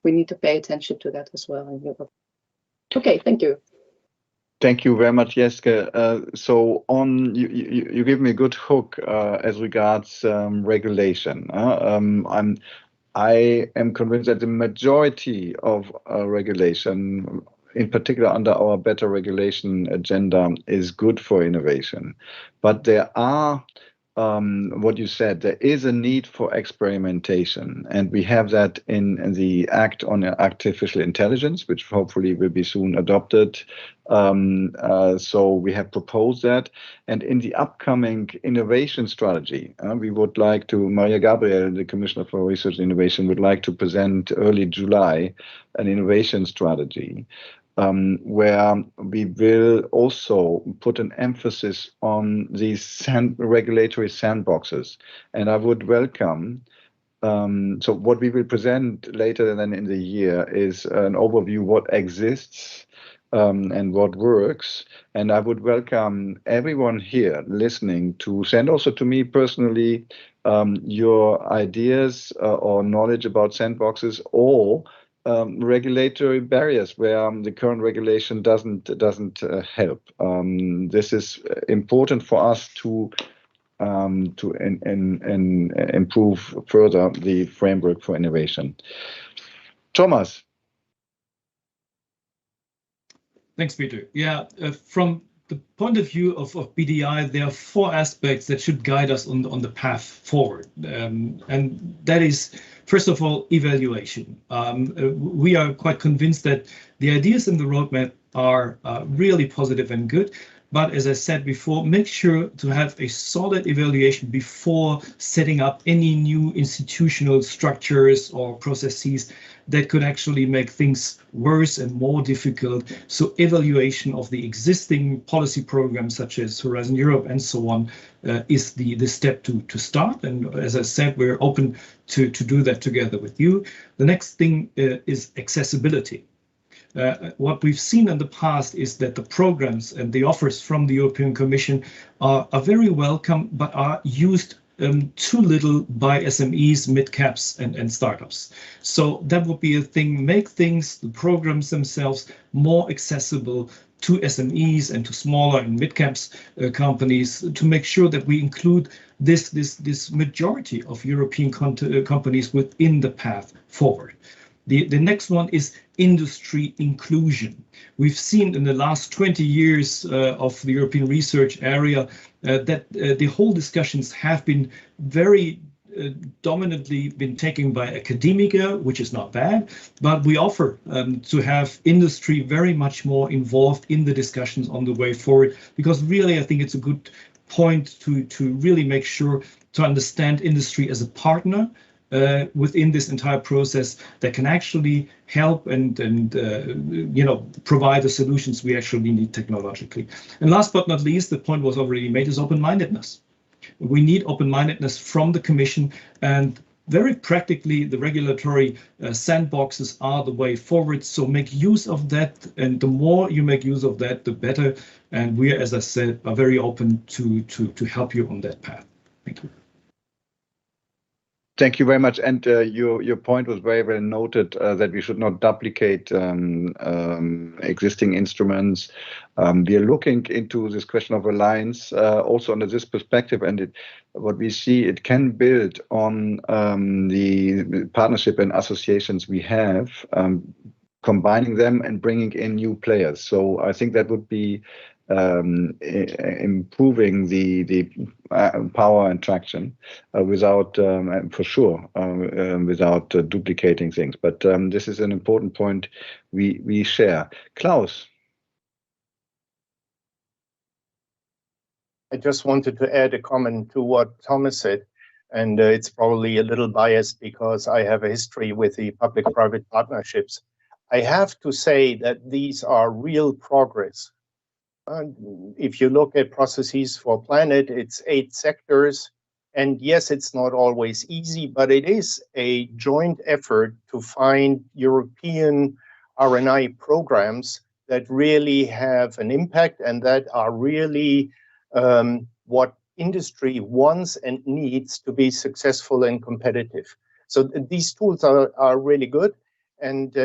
we need to pay attention to that as well in Europe. Okay, thank you. Thank you very much, Jeske. So on you give me a good hook as regards regulation. I am convinced that the majority of regulation, in particular under our better regulation agenda, is good for innovation. But there are what you said, there is a need for experimentation, and we have that in the Act on Artificial Intelligence, which hopefully will be soon adopted. So we have proposed that, and in the upcoming innovation strategy, we would like to, Maria Gabriel, the Commissioner for Research and Innovation, would like to present early July an innovation strategy. Where we will also put an emphasis on these regulatory sandboxes. And I would welcome, so what we will present later than in the year is an overview what exists and what works. And I would welcome everyone here listening to send also to me personally your ideas or knowledge about sandboxes or regulatory barriers where the current regulation doesn't help. This is important for us to improve further the framework for innovation. Thomas. Thanks, Peter. Yeah, from the point of view of BDI, there are 4 aspects that should guide us on the path forward. And that is, first of all, evaluation. We are quite convinced that the ideas in the roadmap are really positive and good. But as I said before, make sure to have a solid evaluation before setting up any new institutional structures or processes that could actually make things worse and more difficult. So evaluation of the existing policy programs such as Horizon Europe and so on is the step to start. And as I said, we're open to do that together with you. The next thing is accessibility. What we've seen in the past is that the programs and the offers from the European Commission are very welcome, but are used too little by SMEs, mid-caps and startups. So that would be a thing, make things, the programs themselves, more accessible to SMEs and to smaller and mid-caps companies to make sure that we include this majority of European companies within the path forward. The next one is industry inclusion. We've seen in the last 20 years of the European research area that the whole discussions have been very dominantly been taken by academia, which is not bad, but we offer to have industry very much more involved in the discussions on the way forward, because really I think it's a good point to really make sure to understand industry as a partner within this entire process that can actually help and provide the solutions we actually need technologically. And last but not least, the point was already made, is open-mindedness. We need open-mindedness from the Commission, and very practically the regulatory sandboxes are the way forward. So make use of that, and the more you make use of that, the better. And we, as I said, are very open to help you on that path. Thank you. Thank you very much. And your point was very well noted, that we should not duplicate existing instruments. We are looking into this question of alliance also under this perspective, and what we see, it can build on the partnership and associations we have, combining them and bringing in new players. So I think that would be improving the power and traction without, for sure, without duplicating things. But this is an important point we share. Klaus. I just wanted to add a comment to what Thomas said, and it's probably a little biased because I have a history with the public-private partnerships. I have to say that these are real progress. If you look at processes for planet, it's 8 sectors. And yes, it's not always easy, but it is a joint effort to find European R&I programs that really have an impact and that are really what industry wants and needs to be successful and competitive. So these tools are really good. And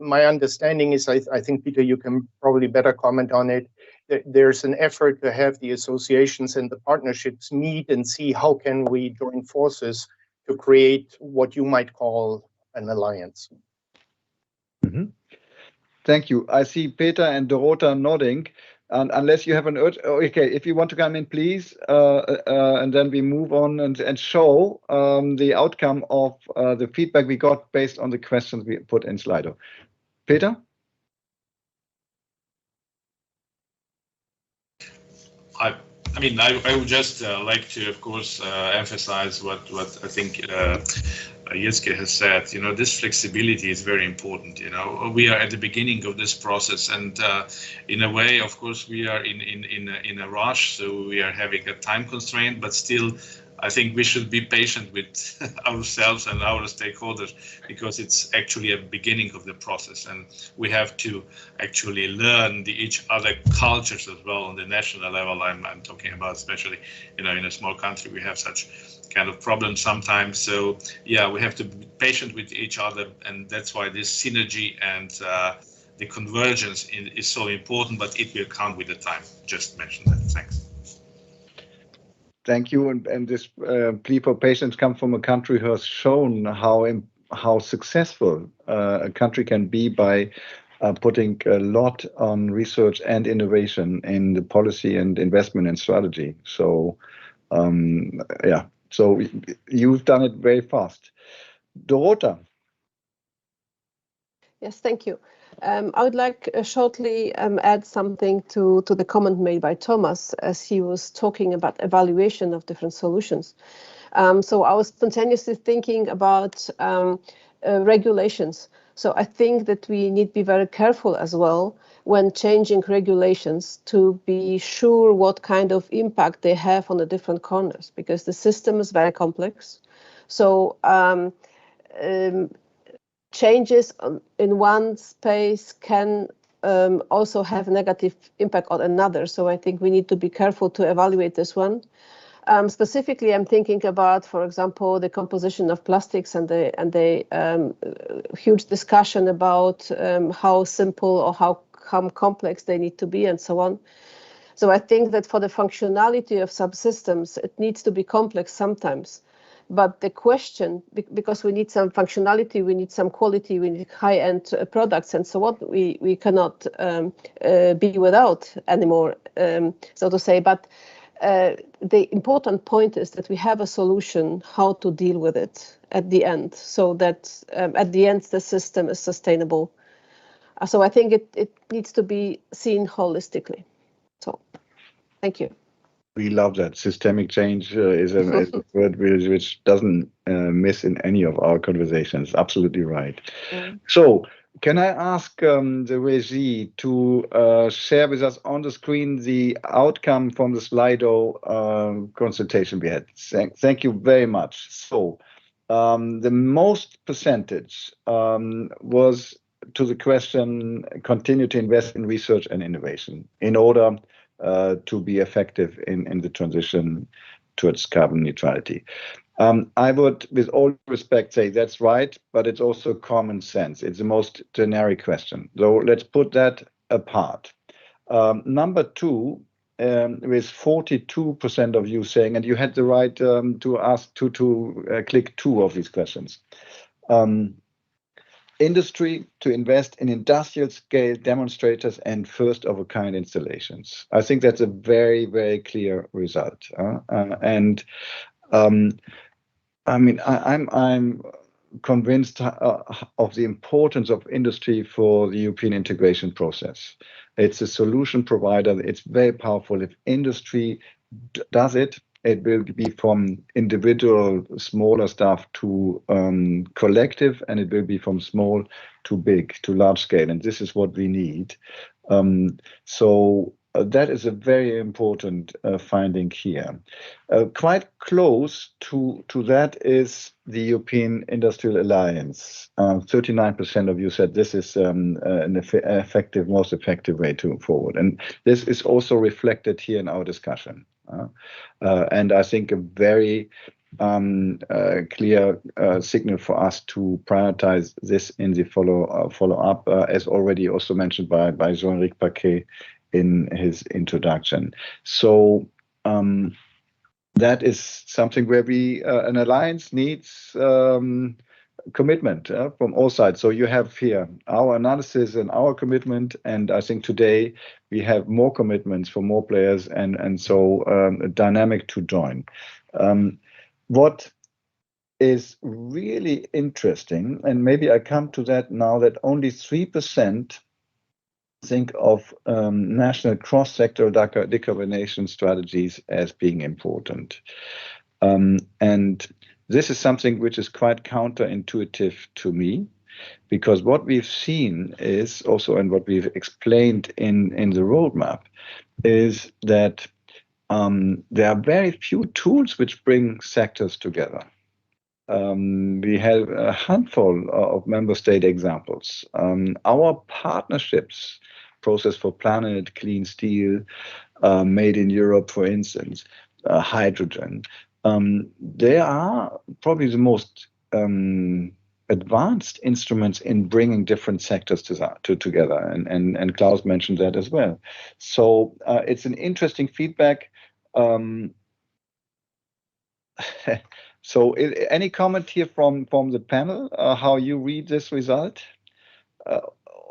my understanding is, I think, Peter, you can probably better comment on it. There's an effort to have the associations and the partnerships meet and see how can we join forces to create what you might call an alliance. Mm-hmm. Thank you. I see Peter and Dorota nodding. And unless you have an urge, okay, if you want to come in, please, and then we move on and show the outcome of the feedback we got based on the questions we put in Slido. Peter? I would just like to, of course, emphasize what I think Jitske has said. This flexibility is very important. We are at the beginning of this process, and in a way, of course, we are in a rush, so we are having a time constraint, but still, I think we should be patient with ourselves and our stakeholders, because it's actually a beginning of the process, and we have to actually learn each other cultures as well on the national level. I'm talking about, especially in a small country, we have such kind of problems sometimes. So yeah, we have to be patient with each other, and that's why this synergy and the convergence is so important, but it will come with the time. Just mention that. Thanks. Thank you. And this plea for patience comes from a country who has shown how successful a country can be by putting a lot on research and innovation in the policy and investment and strategy. So yeah, so you've done it very fast. Dorota. Yes, thank you. I would like shortly add something to the comment made by Thomas as he was talking about evaluation of different solutions. So I was spontaneously thinking about regulations. So I think that we need to be very careful as well when changing regulations to be sure what kind of impact they have on the different corners, because the system is very complex. So changes in one space can also have a negative impact on another. So I think we need to be careful to evaluate this one. Specifically, I'm thinking about, for example, the composition of plastics and the huge discussion about how simple or how complex they need to be, and so on. So I think that for the functionality of subsystems, it needs to be complex sometimes. But the question, because we need some functionality, we need some quality, we need high-end products and so on, we cannot be without anymore, so to say. But the important point is that we have a solution how to deal with it at the end, so that at the end the system is sustainable. So I think it needs to be seen holistically. So thank you. We love that. Systemic change is a word which doesn't miss in any of our conversations. Absolutely right. So can I ask the regie to share with us on the screen the outcome from the Slido consultation we had? Thank you very much. So the most percentage was to the question, continue to invest in research and innovation in order to be effective in the transition towards carbon neutrality. I would, with all respect, say that's right, but it's also common sense. It's the most generic question. So let's put that apart. Number two, with 42% of you saying, and you had the right to ask to click two of these questions. Industry to invest in industrial scale demonstrators and first of a kind installations. I think that's a very, very clear result. I mean, I'm convinced of the importance of industry for the European integration process. It's a solution provider. It's very powerful. If industry does it, it will be from individual smaller stuff to collective, and it will be from small to big to large scale. And this is what we need. So that is a very important finding here. Quite close to that is the European Industrial Alliance. 39% of you said this is an effective, most effective way to move forward. And this is also reflected here in our discussion. And I think a very clear signal for us to prioritize this in the follow-up, as already also mentioned by Jean-Éric Paquet in his introduction. So that is something where an alliance needs commitment from all sides. So you have here our analysis and our commitment, and I think today we have more commitments for more players, and so a dynamic to join. What is really interesting, and maybe I come to that now, that only 3% think of national cross-sector decarbonization strategies as being important. And this is something which is quite counterintuitive to me, because what we've seen is also, and what we've explained in the roadmap, is that there are very few tools which bring sectors together. We have a handful of member state examples. Our partnerships process for planet, clean steel, made in Europe, for instance, hydrogen. They are probably the most advanced instruments in bringing different sectors together, and Klaus mentioned that as well. So it's an interesting feedback. So any comment here from the panel, how you read this result?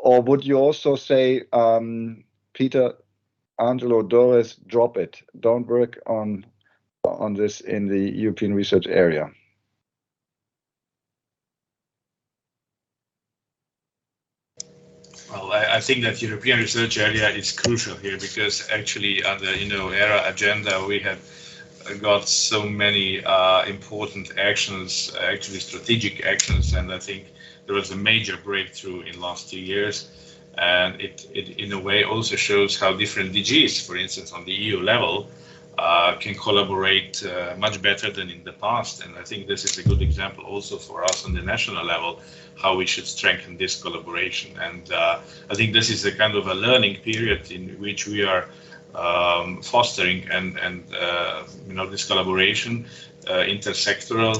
Or would you also say, Peter, Angelo, Doris, drop it, don't work on this in the European research area? Well, I think that European research area is crucial here, because actually on the ERA agenda we have got so many important actions, actually strategic actions, and I think there was a major breakthrough in last 2 years, and it in a way also shows how different DGs, for instance, on the EU level, can collaborate much better than in the past. And I think this is a good example also for us on the national level, how we should strengthen this collaboration. And I think this is a kind of a learning period in which we are fostering and this collaboration, intersectoral,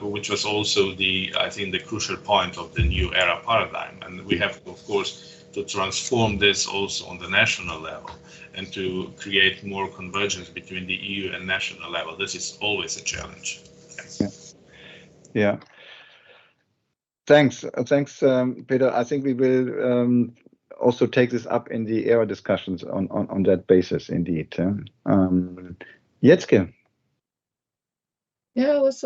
which was also I think the crucial point of the new ERA paradigm. And we have, of course, to transform this also on the national level and to create more convergence between the EU and national level. This is always a challenge. Yeah. Thanks, Peter. I think we will also take this up in the ERA discussions on that basis, indeed. Jetzke. Yeah, I was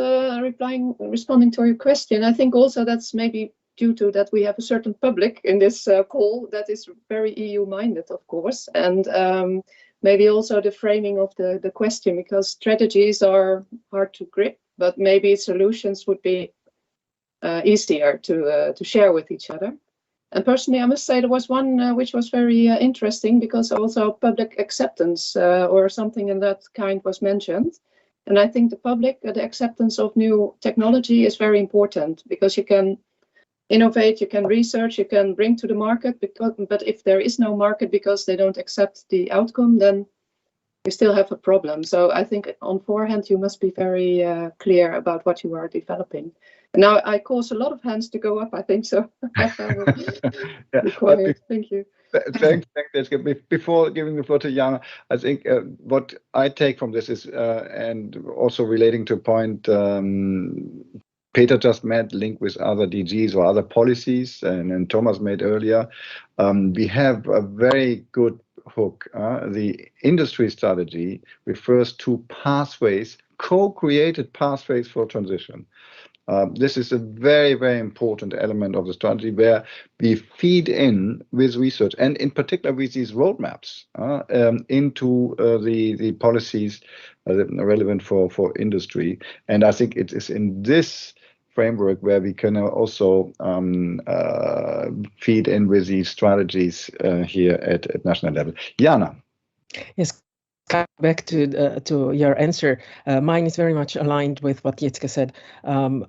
responding to your question. I think also that's maybe due to that we have a certain public in this call that is very EU-minded, of course, and maybe also the framing of the question, because strategies are hard to grip, but maybe solutions would be easier to share with each other. And personally, I must say there was one which was very interesting, because also public acceptance or something in that kind was mentioned. And I think the acceptance of new technology is very important, because you can innovate, you can research, you can bring to the market, but if there is no market because they don't accept the outcome, then you still have a problem. So I think on forehand, you must be very clear about what you are developing. And now I cause a lot of hands to go up, I think so. Be quiet. Thank you. Thanks. Before giving the floor to Jana, I think what I take from this is, and also relating to a point Peter just made, link with other DGs or other policies, and Thomas made earlier, we have a very good hook. The industry strategy refers to pathways, co-created pathways for transition. This is a very, very important element of the strategy, where we feed in with research, and in particular with these roadmaps into the policies relevant for industry. And I think it is in this framework where we can also feed in with these strategies here at national level. Jana. Yes. Back to your answer, mine is very much aligned with what Jetzke said.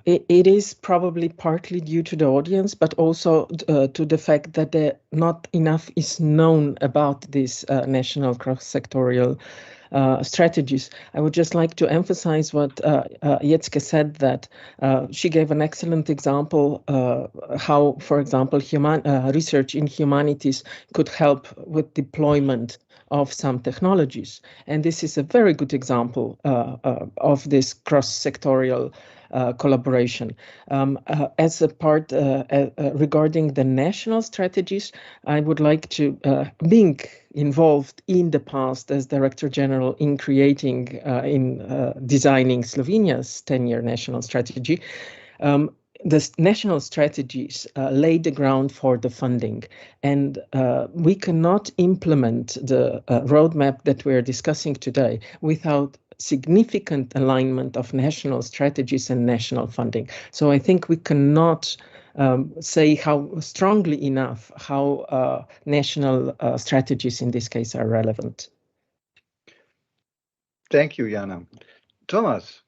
It is probably partly due to the audience, but also to the fact that not enough is known about these national cross-sectorial strategies. I would just like to emphasize what Jetzke said, that she gave an excellent example how, for example, research in humanities could help with deployment of some technologies. And this is a very good example of this cross-sectorial collaboration. As a part regarding the national strategies, I would like to, being involved in the past as Director General in creating, designing Slovenia's 10-year national strategy, the national strategies lay the ground for the funding, and we cannot implement the roadmap that we're discussing today without significant alignment of national strategies and national funding. So I think we cannot say how strongly enough how national strategies in this case are relevant. Thank you, Jana. Thomas.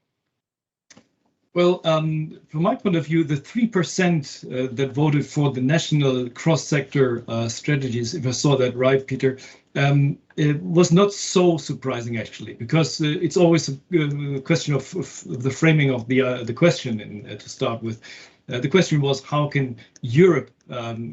Well, from my point of view, the 3% that voted for the national cross-sector strategies, if I saw that right, Peter, it was not so surprising, actually, because it's always a question of the framing of the question to start with. The question was, how can Europe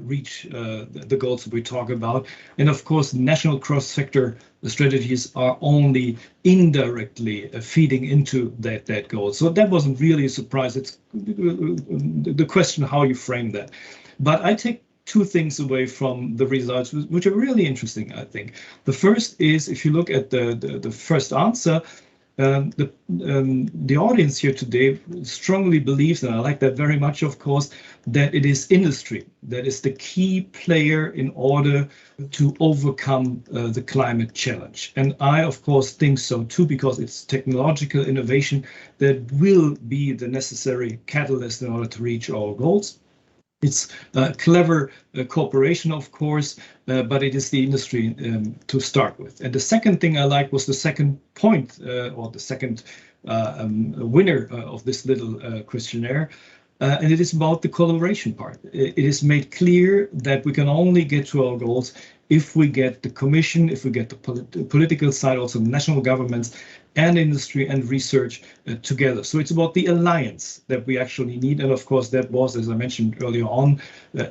reach the goals that we talk about? And of course, national cross-sector strategies are only indirectly feeding into that goal. So that wasn't really a surprise. It's the question how you frame that. But I take two things away from the results, which are really interesting, I think. The first is, if you look at the first answer, the audience here today strongly believes, and I like that very much, of course, that it is industry that is the key player in order to overcome the climate challenge. And I, of course, think so too, because it's technological innovation that will be the necessary catalyst in order to reach our goals. It's clever cooperation, of course, but it is the industry to start with. And the second thing I like was the second point, or the second winner of this little questionnaire, and it is about the collaboration part. It is made clear that we can only get to our goals if we get the Commission, if we get the political side, also national governments and industry and research together. So it's about the alliance that we actually need. And of course, that was, as I mentioned earlier on, one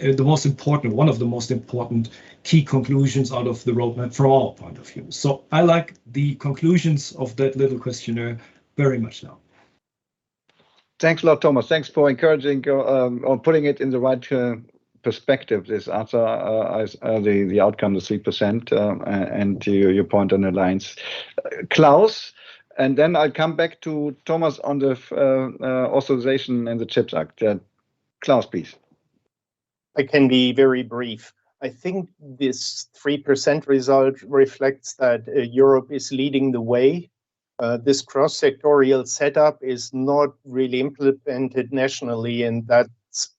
of the most important key conclusions out of the roadmap from our point of view. So I like the conclusions of that little questionnaire very much now. Thanks a lot, Thomas. Thanks for encouraging or putting it in the right perspective, this answer, the outcome, the 3%, and your point on alliance. Klaus, and then I'll come back to Thomas on the authorization and the CHIPS Act. Klaus, please. I can be very brief. I think this 3% result reflects that Europe is leading the way. This cross-sectorial setup is not really implemented nationally, and that's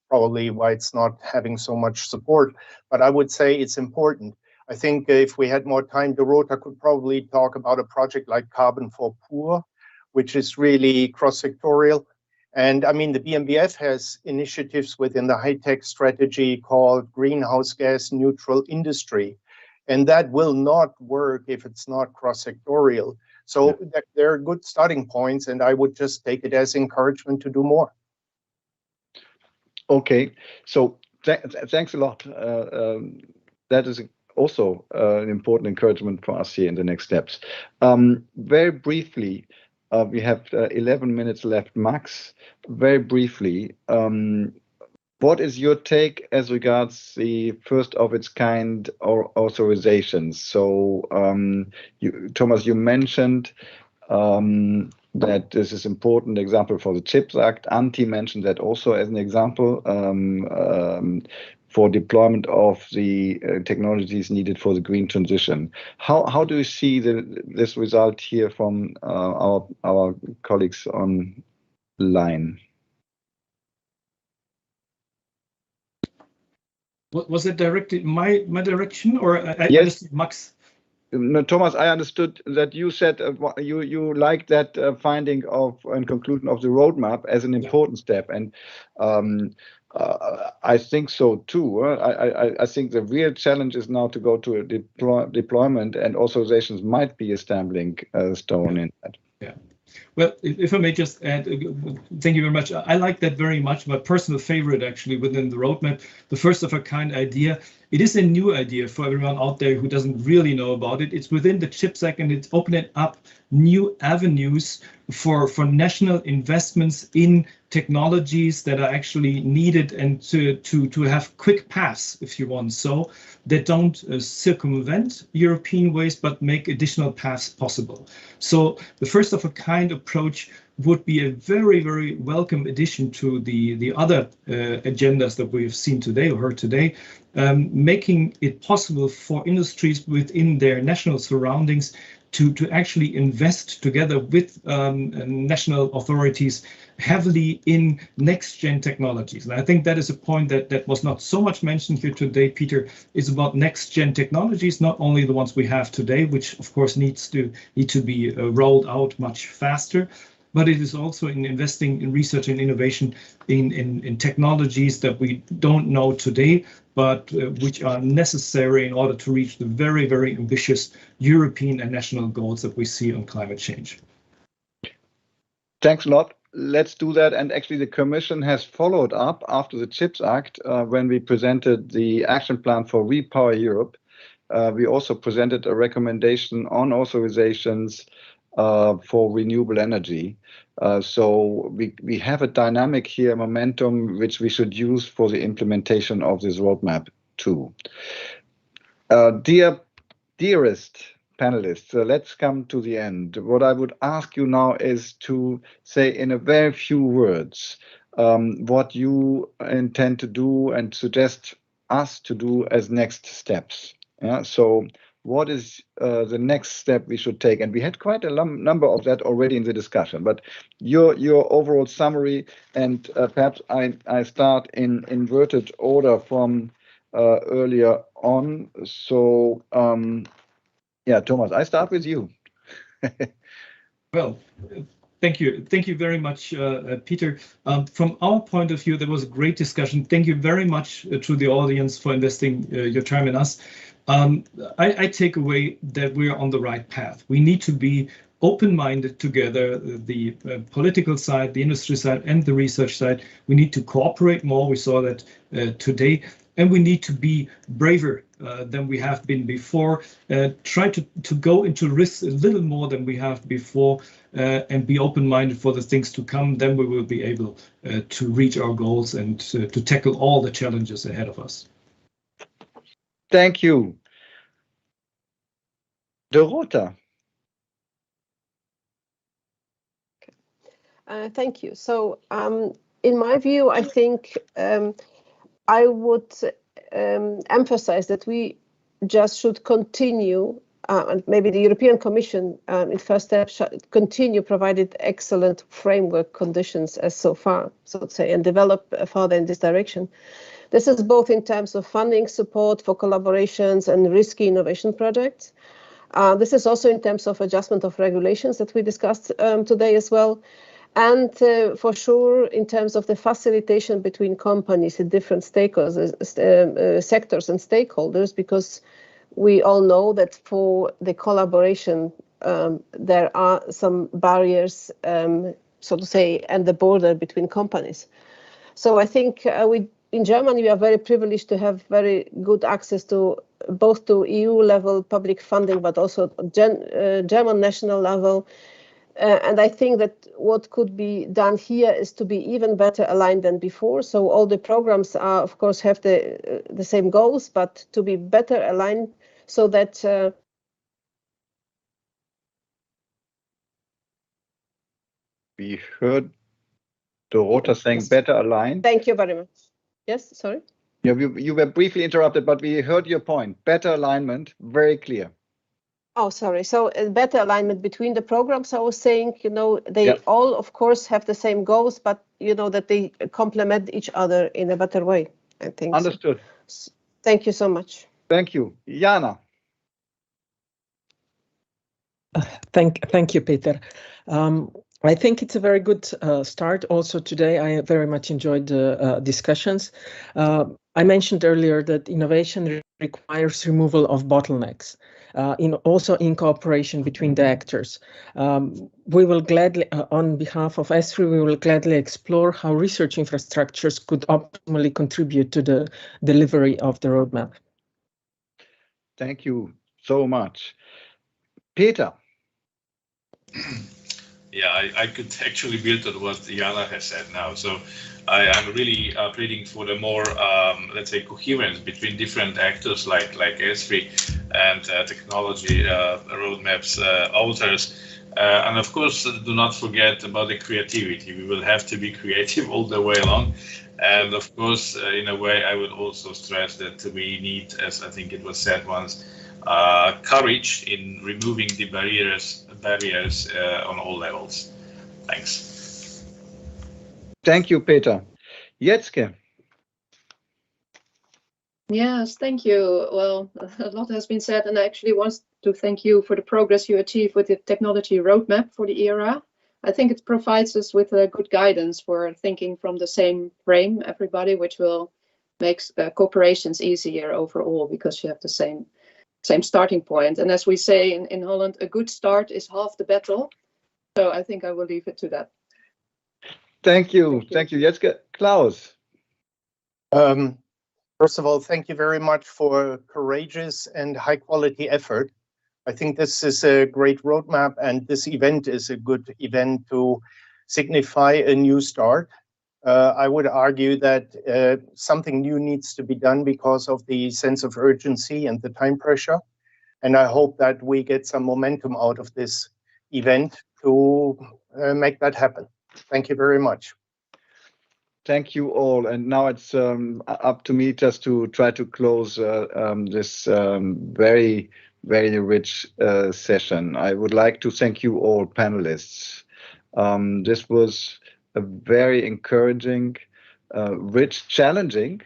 probably why it's not having so much support. But I would say it's important. I think if we had more time, Dorota could probably talk about a project like Carbon for Poor, which is really cross-sectorial. And I mean, the BMBF has initiatives within the high-tech strategy called Greenhouse Gas Neutral Industry. And that will not work if it's not cross-sectorial. So there are good starting points, and I would just take it as encouragement to do more. Okay, so thanks a lot. That is also an important encouragement for us here in the next steps. Very briefly, we have 11 minutes left max. Very briefly, what is your take as regards the first of its kind or authorizations? So, Thomas, you mentioned that this is important example for the CHIPS Act. Antti mentioned that also as an example for deployment of the technologies needed for the green transition. How do you see this result here from our colleagues online? Was it directed my direction, or I yes. understood Max? No, Thomas, I understood that you said you like that finding of and conclusion of the roadmap as an important step, and I think so too. I think the real challenge is now to go to a deployment, and authorizations might be a stumbling stone in that. Yeah. Well, if I may just add, thank you very much. I like that very much. My personal favorite, actually, within the roadmap, the first of a kind idea. It is a new idea for everyone out there who doesn't really know about it. It's within the CHIPS Act, and it's opening up new avenues for national investments in technologies that are actually needed, and to have quick paths, if you want, so that don't circumvent European ways, but make additional paths possible. So the first of a kind approach would be a very, very welcome addition to the other agendas that we've seen today or heard today, making it possible for industries within their national surroundings to actually invest together with national authorities heavily in next-gen technologies. And I think that is a point that was not so much mentioned here today, Peter, is about next-gen technologies, not only the ones we have today, which of course need to be rolled out much faster, but it is also in investing in research and innovation in technologies that we don't know today, but which are necessary in order to reach the very, very ambitious European and national goals that we see on climate change. Thanks a lot. Let's do that. And actually, the Commission has followed up after the CHIPS Act when we presented the action plan for Repower Europe. We also presented a recommendation on authorizations for renewable energy. So we have a dynamic here, momentum, which we should use for the implementation of this roadmap too. Dearest panelists, let's come to the end. What I would ask you now is to say in a very few words what you intend to do and suggest us to do as next steps. Yeah, so what is the next step we should take? And we had quite a number of that already in the discussion, but your overall summary, and perhaps I start in inverted order from earlier on. So yeah, Thomas, I start with you. Well, thank you. Thank you very much, Peter. From our point of view, there was a great discussion. Thank you very much to the audience for investing your time in us. I take away that we're on the right path. We need to be open-minded together, the political side, the industry side, and the research side. We need to cooperate more. We saw that today. And we need to be braver than we have been before, try to go into risks a little more than we have before, and be open-minded for the things to come. Then we will be able to reach our goals and to tackle all the challenges ahead of us. Thank you. Dorota. Thank you. So in my view, I think I would emphasize that we just should continue, and maybe the European Commission in first step should continue provided excellent framework conditions as so far, so to say, and develop further in this direction. This is both in terms of funding support for collaborations and risky innovation projects. This is also in terms of adjustment of regulations that we discussed today as well. And for sure, in terms of the facilitation between companies in different sectors and stakeholders, because we all know that for the collaboration, there are some barriers, so to say, and the border between companies. So I think in Germany, we are very privileged to have very good access to both to EU level public funding, but also German national level. And I think that what could be done here is to be even better aligned than before. So all the programs are, of course, have the same goals, but to be better aligned so that we heard Dorota saying better aligned. Thank you very much. Yes, sorry. Yeah, you were briefly interrupted, but we heard your point. Better alignment, very clear. Oh, sorry. So better alignment between the programs. I was saying, they all, of course, have the same goals, but, that they complement each other in a better way, I think. Understood. So, thank you so much. Thank you. Jana. Thank you, Peter. I think it's a very good start also today. I very much enjoyed the discussions. I mentioned earlier that innovation requires removal of bottlenecks, also in cooperation between the actors. We will gladly, on behalf of ESFRI, we will gladly explore how research infrastructures could optimally contribute to the delivery of the roadmap. Thank you so much. Peter. Yeah, I could actually build on what Jana has said now. So I'm really pleading for the more, let's say, coherence between different actors like ESFRI and technology roadmaps authors. And of course, do not forget about the creativity. We will have to be creative all the way along. And of course, in a way, I would also stress that we need, as I think it was said once, courage in removing the barriers on all levels. Thanks. Thank you, Peter. Jetzke. Yes, thank you. Well, a lot has been said, and I actually want to thank you for the progress you achieved with the technology roadmap for the era. I think it provides us with a good guidance for thinking from the same frame, everybody, which will make cooperations easier overall because you have the same starting point. And as we say in Holland, a good start is half the battle. So I think I will leave it to that. Thank you. Thank you. Jetzke. Klaus. First of all, thank you very much for courageous and high quality effort. I think this is a great roadmap, and this event is a good event to signify a new start. I would argue that something new needs to be done because of the sense of urgency and the time pressure. And I hope that we get some momentum out of this event to make that happen. Thank you very much. Thank you all. And now it's up to me just to try to close this very, very rich session. I would like to thank you all panelists. This was a very encouraging, rich, challenging,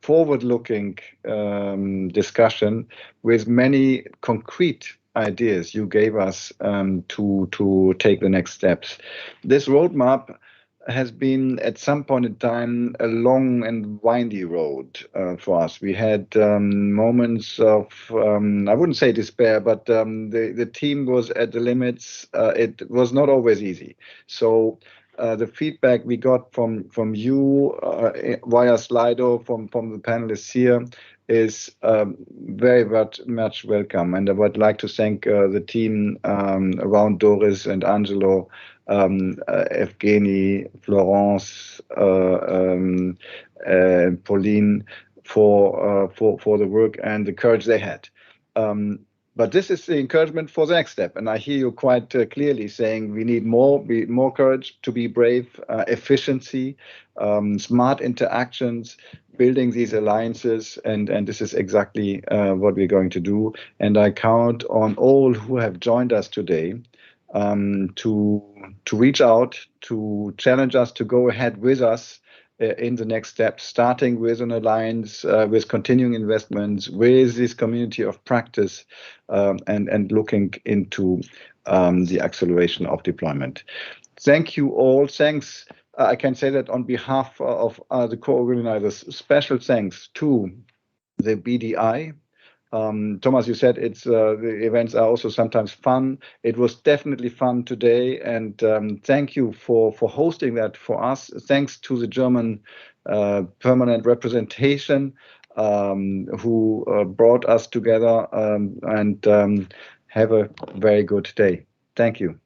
forward-looking discussion with many concrete ideas you gave us to take the next steps. This roadmap has been at some point in time a long and windy road for us. We had moments of, I wouldn't say despair, but the team was at the limits. It was not always easy. So the feedback we got from you via Slido, from the panelists here, is very much welcome. And I would like to thank the team around Doris and Angelo, Evgeny, Florence, Pauline, for the work and the courage they had. But this is the encouragement for the next step, and I hear you quite clearly saying we need more courage to be brave, efficiency, smart interactions, building these alliances, and this is exactly what we're going to do. And I count on all who have joined us today to reach out, to challenge us, to go ahead with us in the next step, starting with an alliance, with continuing investments, with this community of practice, and looking into the acceleration of deployment. Thank you all. Thanks. I can say that on behalf of the co-organizers, special thanks to the BDI. Thomas, you said it's the events are also sometimes fun. It was definitely fun today, and thank you for hosting that for us. Thanks to the German permanent representation who brought us together, and have a very good day. Thank you.